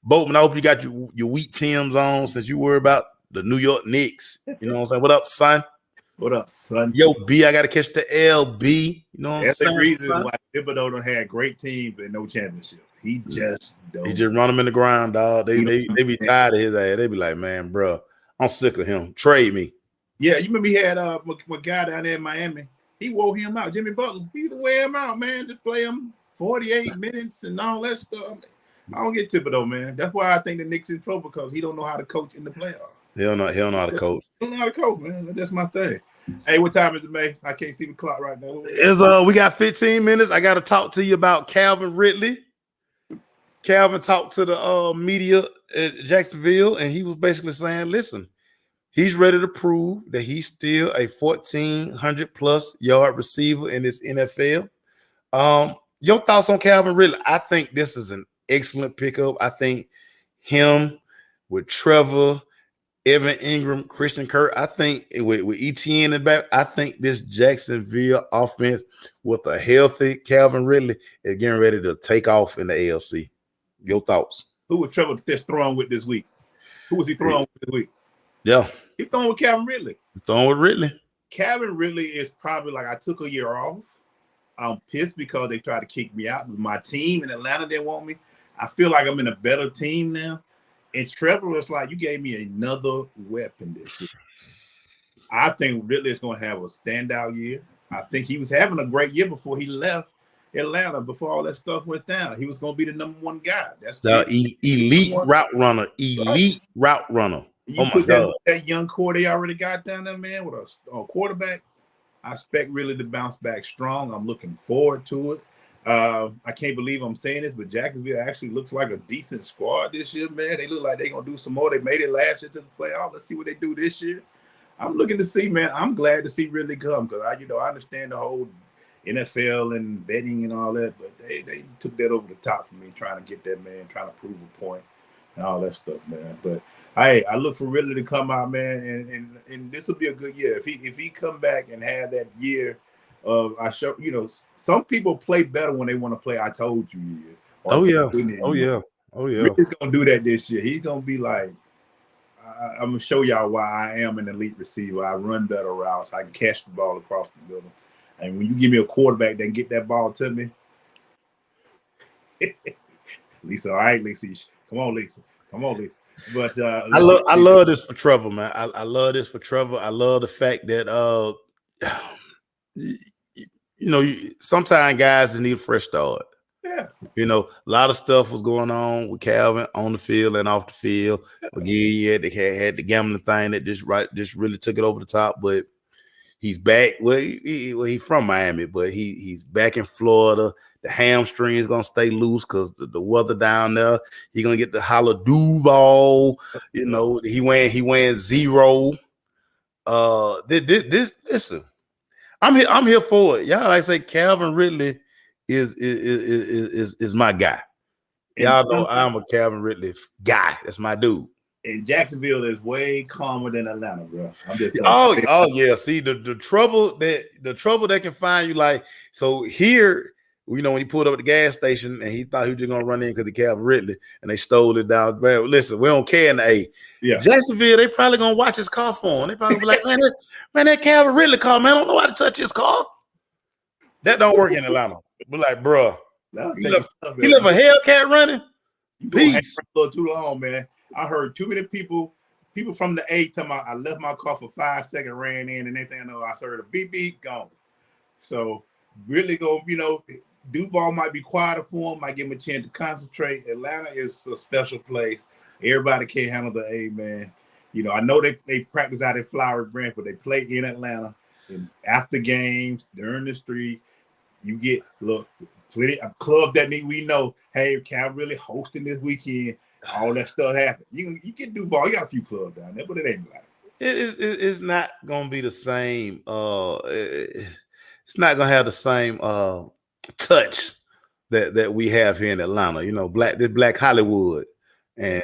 Boatman, I hope you got your wheat Timbs on since you worry about the New York Knicks. You know what I'm saying? What up, son? What up, son? Yo, B, I got to catch the LB. You know what I'm saying? That's the reason why Thibodeau don't have great teams but no championship. He just don't. He just run him in the ground, dog. They be tired of his ass. They be like, man, bro, I'm sick of him. Trade me. Yeah, you remember he had a guy down there in Miami. He wore him out. Jimmy Butler. He used to wear him out, man. Just play him 48 minutes and all that stuff. I don't get Thibodeau, man. That's why I think the Knicks in trouble because he don't know how to coach in the playoffs. He don't know how to coach. He don't know how to coach, man. That's my thing. Hey, what time is it, May? I can't see the clock right now. We got 15 minutes. I got to talk to you about Calvin Ridley. Calvin talked to the media at Jacksonville, and he was basically saying, listen, he's ready to prove that he's still a 1,400-plus yard receiver in this NFL. Your thoughts on Calvin Ridley? I think this is an excellent pickup. I think him with Trevor, Evan Ingram, Christian Kirk, I think with ETN in the back, I think this Jacksonville offense with a healthy Calvin Ridley is getting ready to take off in the AFC. Your thoughts? Who was Trevor just throwing with this week? Who was he throwing with this week? Yeah. He's throwing with Calvin Ridley. Throwing with Ridley. Calvin Ridley is probably like I took a year off. I'm pissed because they tried to kick me out. My team in Atlanta didn't want me. I feel like I'm in a better team now. And Trevor was like, you gave me another weapon this year. I think Ridley is going to have a standout year. I think he was having a great year before he left Atlanta, before all that stuff went down. He was going to be the number one guy. That's the elite route runner. Elite route runner. You put that young core they already got down there, man, with a quarterback. I expect really to bounce back strong. I'm looking forward to it. I can't believe I'm saying this, but Jacksonville actually looks like a decent squad this year, man. They look like they're going to do some more. They made it last year to the playoffs. Let's see what they do this year. I'm looking to see, man. I'm glad to see Ridley come because I understand the whole NFL and betting and all that, but they took that over the top for me, trying to get that man, trying to prove a point and all that stuff, man. But I look for Ridley to come out, man, and this will be a good year. If he come back and have that year of some people play better when they want to play I told you year. Oh yeah. Ridley's gonna do that this year. He's gonna be like, I'm gonna show y'all why I am an elite receiver. I run better routes. I can catch the ball across the middle. And when you give me a quarterback that can get that ball to me, Lisa, all right, Lisa. Come on, Lisa. But I love this for Trevor, man. I love this for Trevor. I love the fact that sometimes guys just need a fresh start. Yeah. A lot of stuff was going on with Calvin on the field and off the field. Again, they had the gambling thing that just really took it over the top. But he's back. Well, he's from Miami, but he's back in Florida. The hamstring is gonna stay loose because the weather down there. He's gonna get the Holla Duval. He weighing 0. Listen, I'm here for it. Y'all, like I say, Calvin Ridley is my guy. Y'all know I'm a Calvin Ridley guy. That's my dude. And Jacksonville is way calmer than Atlanta, bro. Oh yeah. See the trouble that can find you, like, so here, when he pulled up at the gas station and he thought he was just gonna run in because of Calvin Ridley and they stole it down. Man, listen, we don't care in the A. Yeah. Jacksonville, they probably gonna watch his car for him. They probably be like, man, that Calvin Ridley car, man, I don't know how to touch his car. That don't work in Atlanta. We're like, bro, he left a Hellcat running. You been hang for a little too long, man. I heard too many people from the A talking about I left my car for 5 seconds, ran in, and anything I know, I heard a beep beep gone. So really go, Duval might be quieter for him, might give him a chance to concentrate. Atlanta is a special place. Everybody can't handle the A, man. I know they practice out at Flowery Branch, but they play in Atlanta. And after games, during the street, you get plenty of club that we know. Hey, Cal really hosting this weekend. All that stuff happen. You get Duval. You got a few clubs down there, but it ain't like it's not gonna be the same. It's not gonna have the same touch that we have here in Atlanta. This Black Hollywood, and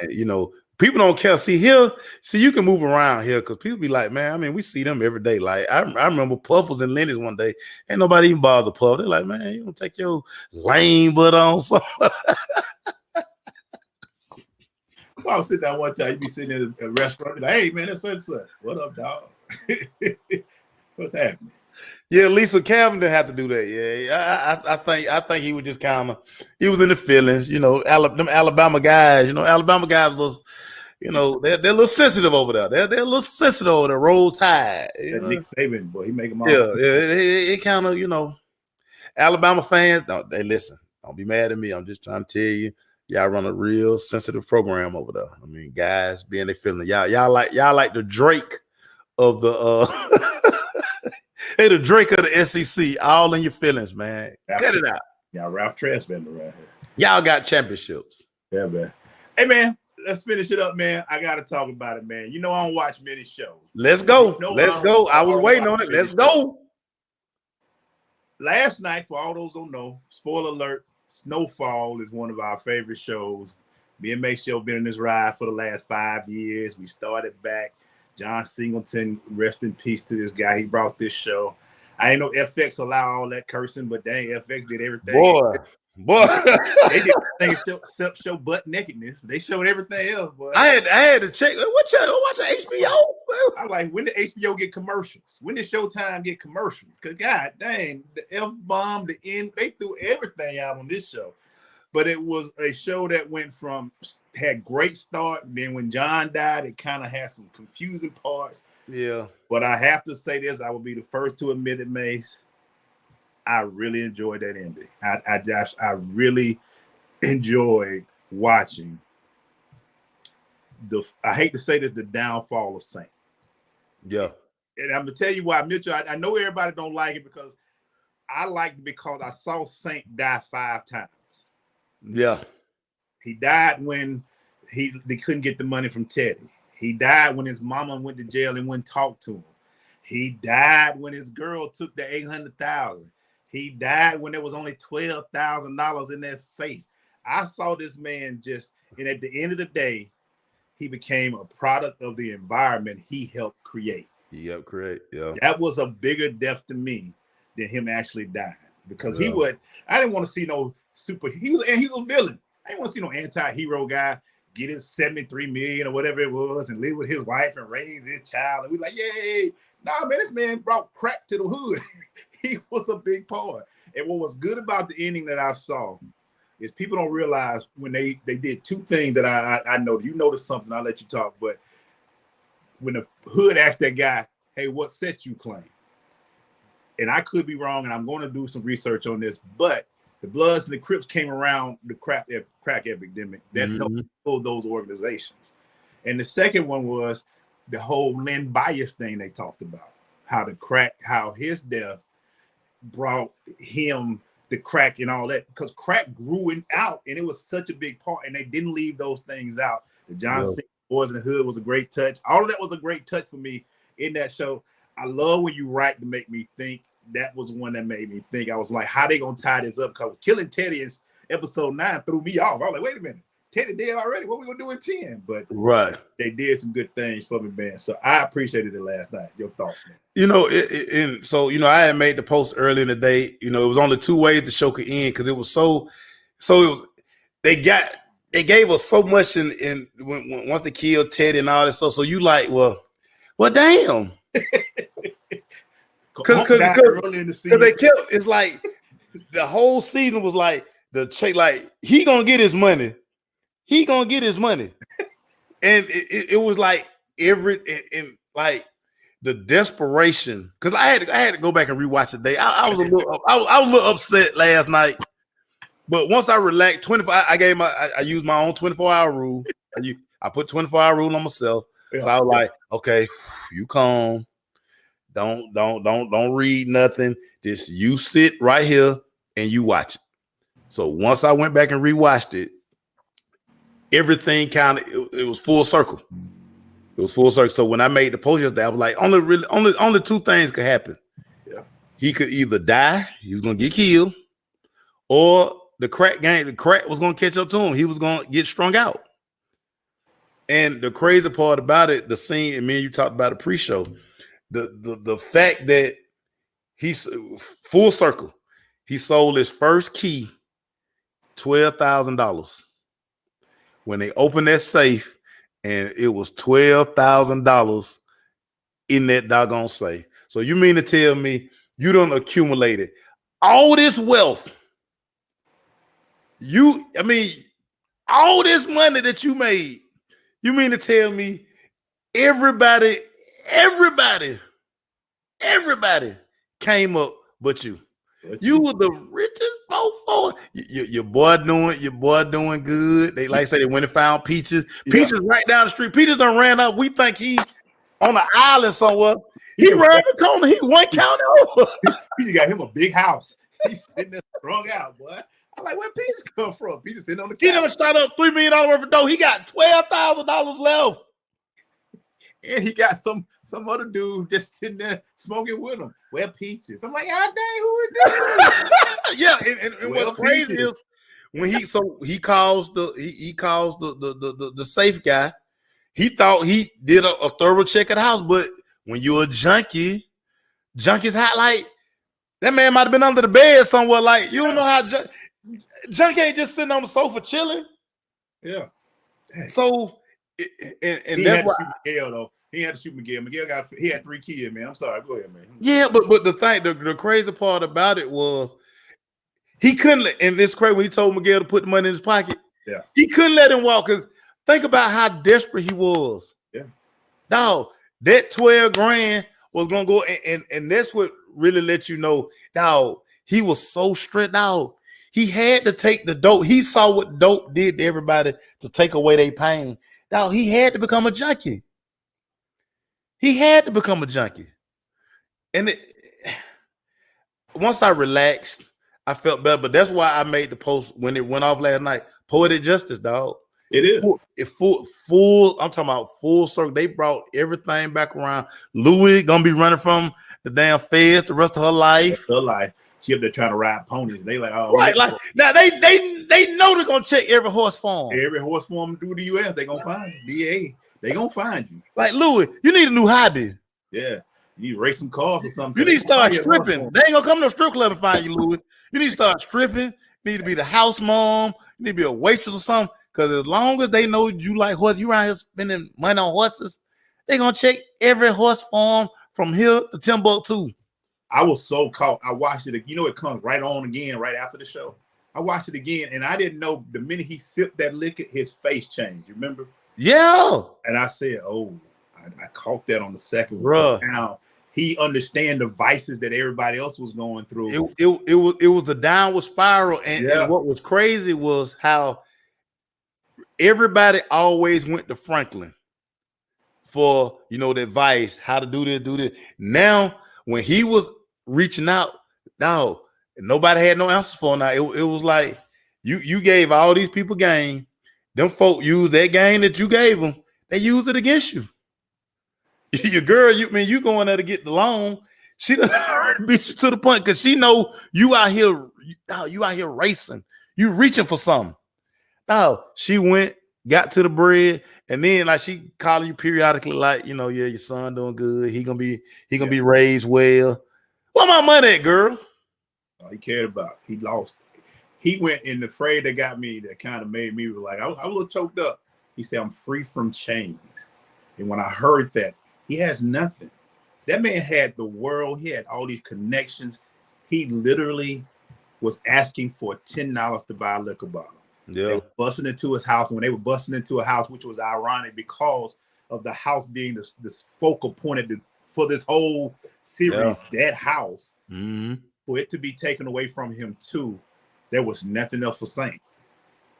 people don't care. See, you can move around here because people be like, man, I mean, we see them every day. Like I remember Puff was in Lenny's one day. Ain't nobody even bother Puff. They're like, man, you gonna take your lame butt on something. I was sitting down one time, you be sitting in a restaurant, like, hey man, that's such. What up, dog? What's happening? Yeah, Lisa Calvin didn't have to do that. Yeah, I think he was just he was in the feelings. Them Alabama guys. Alabama guys was, they're a little sensitive over there. They're a little sensitive over the Roll Tide. Nick Saban, boy, he make them all. Yeah, it kind of, Alabama fans. They listen. Don't be mad at me. I'm just trying to tell you. Y'all run a real sensitive program over there. I mean, guys being their feeling. Y'all like the Drake of the hey, the Drake of the SEC, all in your feelings, man. Cut it out. Y'all Ralph Trask been around here. Y'all got championships. Yeah, man. Hey man, let's finish it up, man. I gotta talk about it, man. I don't watch many shows. Let's go. Let's go. I was waiting on it. Let's go. Last night, for all those who don't know, spoiler alert, Snowfall is one of our favorite shows. Me and Make Show been in this ride for the last 5 years. We started back. John Singleton, rest in peace to this guy. He brought this show. I ain't know FX allow all that cursing, but dang, FX did everything. Boy. They did everything except show butt nakedness. They showed everything else, boy. I had to check. Watch HBO. I like, when did HBO get commercials? When did Showtime get commercials? Because God dang, the F-bomb, the N, they threw everything out on this show. But it was a show that had great start. Then when John died, it kind of had some confusing parts. Yeah. But I have to say this, I will be the first to admit it, Mace. I really enjoyed that ending. I really enjoyed watching I hate to say this, the downfall of Saint. Yeah. And I'm gonna tell you why, Mitchell. I know everybody don't like it because I liked it because I saw Saint die 5 times. Yeah. He died when they couldn't get the money from Teddy. He died when his mama went to jail and wouldn't talk to him. He died when his girl took the $800,000. He died when there was only $12,000 in that safe. I saw this man and at the end of the day, he became a product of the environment he helped create. Yeah. That was a bigger death to me than him actually dying, because I didn't want to see no he was a villain. I didn't want to see no anti-hero guy get his $73 million or whatever it was and live with his wife and raise his child. And we like, yay. Nah, man, this man brought crack to the hood. He was a big part. And what was good about the ending that I saw is people don't realize when they did 2 things that I know. You noticed something, I'll let you talk. But when the hood asked that guy, hey, what set you claim? and I could be wrong, and I'm going to do some research on this, but the Bloods and the Crips came around the crack epidemic that helped pull those organizations. And the second one was the whole Len Bias thing they talked about, how his death brought him the crack and all that, because crack grew out, and it was such a big part, and they didn't leave those things out. The John C. Boys in the Hood was a great touch. All of that was a great touch for me in that show. I love when you write to make me think. That was one that made me think. I was like, how they gonna tie this up? Because killing Teddy in episode 9 threw me off. I was like, wait a minute, Teddy dead already. What we gonna do in 10? But they did some good things for me, man. So I appreciated it last night. Your thoughts, man? You know, I had made the post early in the day. You know, it was only 2 ways the show could end because it was so it was they gave us so much in when once they killed Teddy and all that stuff. So you like, well damn. Because they kept, it's like the whole season was like he gonna get his money. He gonna get his money. And it was like like the desperation. Because I had to go back and rewatch the day. I was a little upset last night. But once I relaxed, 24, I used my own 24-hour rule. I put 24-hour rule on myself. Yeah. So I was like, okay, you calm. Don't read nothing. Just you sit right here and you watch it. So once I went back and rewatched it, everything it was full circle. It was full circle. So when I made the post yesterday, I was like, only 2 things could happen. Yeah. He could either die, he was gonna get killed, or the crack was gonna catch up to him. He was gonna get strung out. And the crazy part about it, the scene, and me and you talked about the pre-show. The fact that he's full circle, he sold his first key $12,000 when they opened that safe, and it was $12,000 in that doggone safe. So you mean to tell me you done accumulated all this wealth? All this money that you made. You mean to tell me everybody came up but you? You were the richest mofo. Your boy doing good. They like say they went and found Peaches. Peaches right down the street. Peaches done ran up. We think he on an island somewhere. He ran the corner. He 1 county over. Peaches got him a big house. He's sitting there strung out, boy. I'm like, where Peaches come from? Peaches sitting on the couch. He done shot up $3 million worth of dough. He got $12,000 left. And he got some other dude just sitting there smoking with him. Where Peaches? I'm like, ah, dang, who is this? Yeah, and what's crazy is when he calls the safe guy. He thought he did a thorough check of the house, but when you're a junkies hot, like that man might have been under the bed somewhere. Like you don't know how junkie ain't just sitting on the sofa chilling. Yeah. So and that's why Miguel though. He had to shoot Miguel. He had 3 kids, man. I'm sorry. Go ahead, man. Yeah, but the thing, the crazy part about it was he couldn't and it's crazy when he told Miguel to put the money in his pocket. Yeah. He couldn't let him walk because think about how desperate he was. Yeah. Dog, that 12 grand was gonna go and that's what really let you know, dog, he was so stressed out. He had to take the dope. He saw what dope did to everybody to take away their pain. Dog, he had to become a junkie. He had to become a junkie. And once I relaxed, I felt better. But that's why I made the post when it went off last night. Poetic justice, dog. It is. Full, I'm talking about full circle. They brought everything back around. Louis gonna be running from the damn feds the rest of her life. She up there trying to ride ponies. They like, oh, right. Like now they know they're gonna check every horse farm. Every horse farm through the US, they gonna find you. DA. They gonna find you. Like Louis, you need a new hobby. Yeah. You need to race some cars or something. You need to start stripping. They ain't gonna come to a strip club and find you, Louis. You need to start stripping. You need to be the house mom. You need to be a waitress or something. Because as long as they know you like horses, you around here spending money on horses, they gonna check every horse farm from here to Timbuktu. I was so caught. I watched it. You know, it comes right on again, right after the show. I watched it again, and I didn't know the minute he sipped that liquor, his face changed. You remember? Yeah. And I said, oh, I caught that on the second one. Now he understand the vices that everybody else was going through. It was the downward spiral, and what was crazy was how everybody always went to Franklin for the advice, how to do this. Now, when he was reaching out, no, nobody had no answers for him. Now it was like you gave all these people game. Them folk used that game that you gave them. They use it against you. Your girl, you going there to get the loan. She done beat you to the point because she know you out here racing. You reaching for something. No, she went, got to the bread, and then like she calling you periodically, like, yeah, your son doing good. He gonna be raised well. Where my money at, girl? All he cared about. He lost. He went in the phrase that got me, that kind of made me like, I was a little choked up. He said, I'm free from chains. And when I heard that, he has nothing. That man had the world. He had all these connections. He literally was asking for $10 to buy a liquor bottle. Yeah. They were busting into his house. And when they were busting into a house, which was ironic because of the house being this focal point for this whole series, that house, for it to be taken away from him too, there was nothing else for Saint.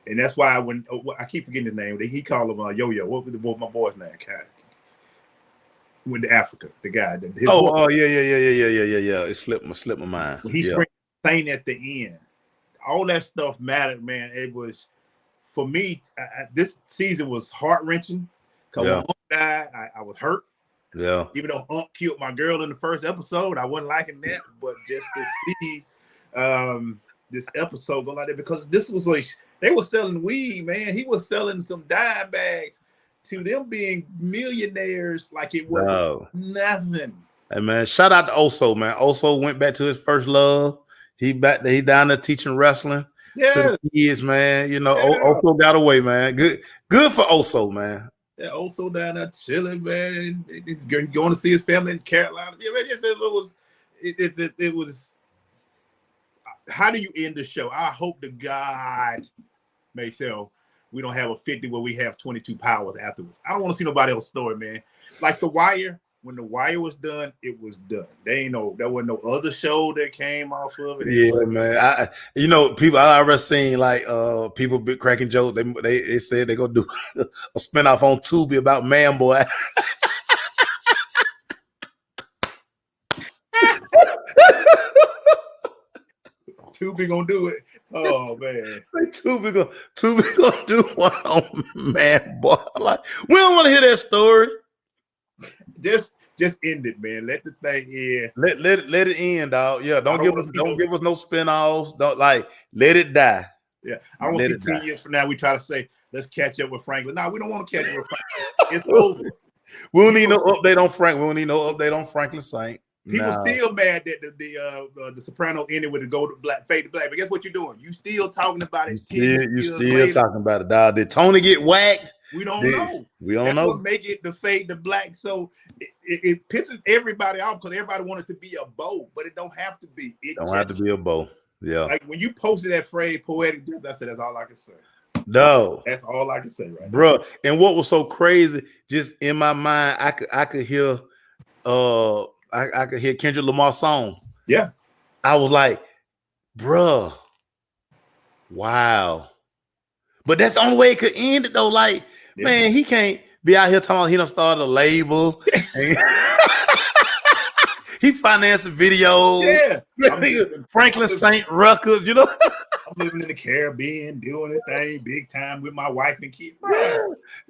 And that's why when I keep forgetting his name, he called him Yo-Yo. What was my boy's name? Went to Africa, the guy. Yeah. It slipped my mind. When he sprang Saint at the end, all that stuff mattered, man. It was, for me, this season was heart-wrenching because when Unc died, I was hurt. Yeah. Even though Unc killed my girl in the first episode, I wasn't liking that. But just to see this episode go like that, because this was like, they were selling weed, man. He was selling some dime bags to them being millionaires like it was nothing. Hey, man, shout out to Oso, man. Oso went back to his first love. He down there teaching wrestling. Yeah. To the kids, man. Oso got away, man. Good for Oso, man. Yeah, Oso down there chilling, man. He's going to see his family in Carolina. Yeah, man, it was. How do you end the show? I hope to God, Marcel, we don't have a 50 where we have 22 powers afterwards. I don't want to see nobody else's story, man. Like The Wire, when The Wire was done, it was done. There wasn't no other show that came off of it. Yeah, man. People I already seen like people been cracking jokes. They said they're gonna do a spinoff on Tubi about Man Boy. Tubi gonna do it. Oh man, Tubi gonna do one on Man Boy. Like, we don't want to hear that story. Just end it, man. Let the thing end. Let it end, dog. Yeah, don't give us no spinoffs. Don't let it die. Yeah, I want to see 10 years from now we try to say let's catch up with Franklin. No, we don't want to catch up with Franklin. It's over. We don't need no update on Frank. We don't need no update on Franklin Saint. People still mad that the Soprano ended with the gold fade to black. But guess what you're doing? You still talking about it. You still talking about it, dog. Did Tony get whacked? We don't know. That's what make it the fade to black. So it pisses everybody off because everybody wanted to be a bow, but it don't have to be. It don't have to be a bow. Yeah. Like when you posted that phrase "poetic justice," I said that's all I can say. No, that's all I can say, right, bro. And what was so crazy? Just in my mind, I could hear I could hear Kendrick Lamar's song. Yeah. I was like, bruh, wow. But that's the only way it could end it, though. Like, man, he can't be out here talking about he done started a label. He financing videos. Yeah. Franklin Saint Records, I'm living in the Caribbean, doing this thing big time with my wife and kids. Yeah.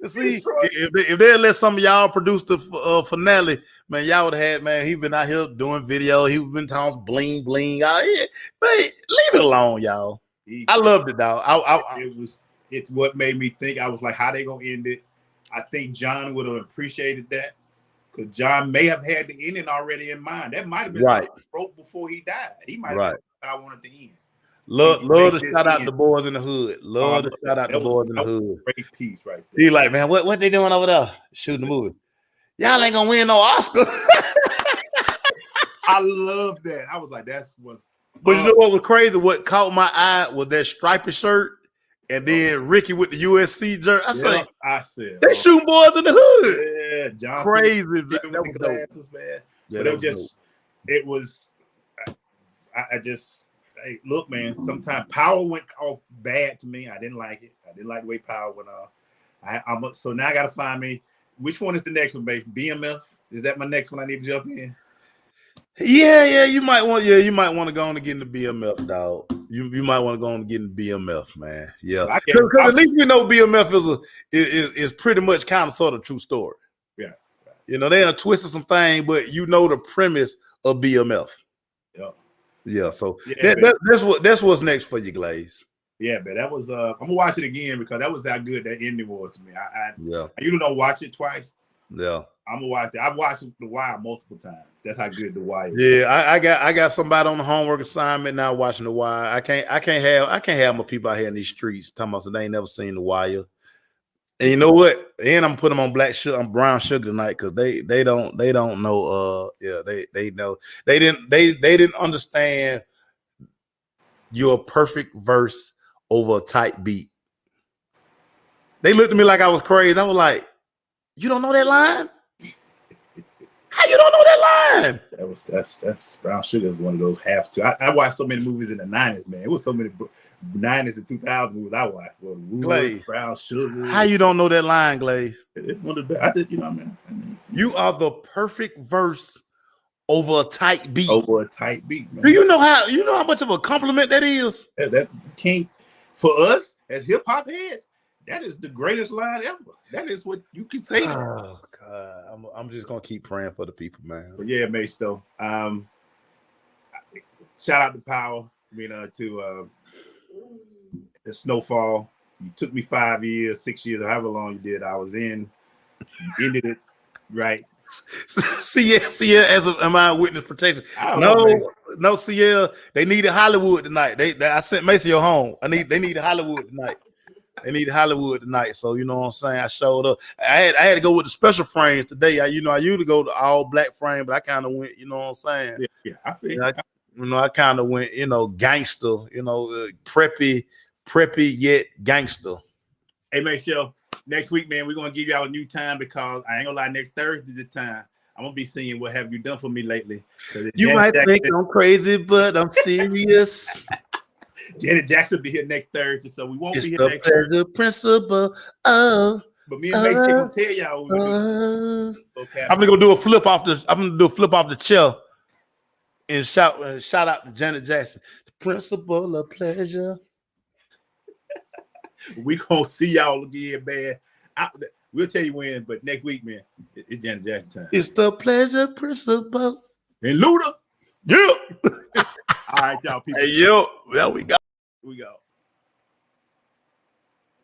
See, if they let some of y'all produce the finale, man, y'all would have had, man, he been out here doing video. He been talking bling bling out here. But leave it alone, y'all. I loved it, dog. It's what made me think. I was like, how they gonna end it? I think John would have appreciated that. Because John may have had the ending already in mind. That might have been right. Wrote before he died. He might have I wanted to end. Love to shout out the boys in the hood. Love to shout out the boys in the hood. Great piece right there. He like, man, what they doing over there? Shooting the movie. Y'all ain't gonna win no Oscar. I love that. I was like, that's what's. But you know what was crazy? What caught my eye was that striped shirt. And then Ricky with the USC jersey. I said they shooting boys in the hood. Yeah, Johnson. Crazy. Glasses, man. Yeah, But it was just, it was. I just, hey, look, man. Sometimes Power went off bad to me. I didn't like it. I didn't like the way Power went off. So now I got to find me. Which one is the next one, baby? BMF? Is that my next one? I need to jump in. Yeah, you might want to go on and get in the BMF, dog. You might want to go on and get in the BMF, man. Yeah, because at least we know BMF is pretty much kind of sort of true story. Yeah, you know they done twisted some things, but you know the premise of BMF. Yeah. So that's what's next for you, Glaze. Yeah, man, that was. I'm gonna watch it again because that was how good that ending was to me. I you don't watch it twice. Yeah. I'm gonna watch it. I've watched The Wire multiple times. That's how good The Wire is. Yeah, I got somebody on the homework assignment now watching The Wire. I can't have my people out here in these streets talking about so they ain't never seen The Wire. And you know what? And I'm putting them on brown sugar tonight because they don't know. They know they didn't understand your perfect verse over a tight beat. They looked at me like I was crazy. I was like, "You don't know that line? How you don't know that line?" That's Brown Sugar is one of those have to. I watched so many movies in the 90s, man. It was so many 90s and 2000s movies I watched. Glaze, Brown Sugar. How you don't know that line, Glaze? It's one of the best. I did, I mean. You are the perfect verse over a tight beat. Over a tight beat, man. Do you know how much of a compliment that is? That can't, for us as hip hop heads, that is the greatest line ever. That is what you can say. Oh God, I'm just gonna keep praying for the people, man. But yeah, Mace though. Shout out to Power, to the Snowfall. You took me 5 years, 6 years, or however long you did. I was in. You ended it right. Sierra am I witness protection? No, Sierra. They needed Hollywood tonight. I sent Maceo home. They needed Hollywood tonight. They needed Hollywood tonight. So you know what I'm saying. I showed up. I had to go with the special frames today. I usually go to all black frame, but I kind of went. You know what I'm saying? Yeah, I feel. I kind of went. Gangster. Preppy yet gangster. Hey, Maceo. Next week, man, we're gonna give y'all a new time because I ain't gonna lie. Next Thursday, the time I'm gonna be seeing what have you done for me lately. You might think I'm crazy, but I'm serious. Janet Jackson be here next Thursday, so we won't be here next Thursday. Principle. Oh, but me and Mace gonna tell y'all. I'm gonna do a flip off the chair and shout out to Janet Jackson. The principle of pleasure. We gonna see y'all again, man. We'll tell you when, but next week, man, it's Janet Jackson time. It's the pleasure principle. And Luda. Yeah. All right, y'all people. Hey, yo, there we go. We go.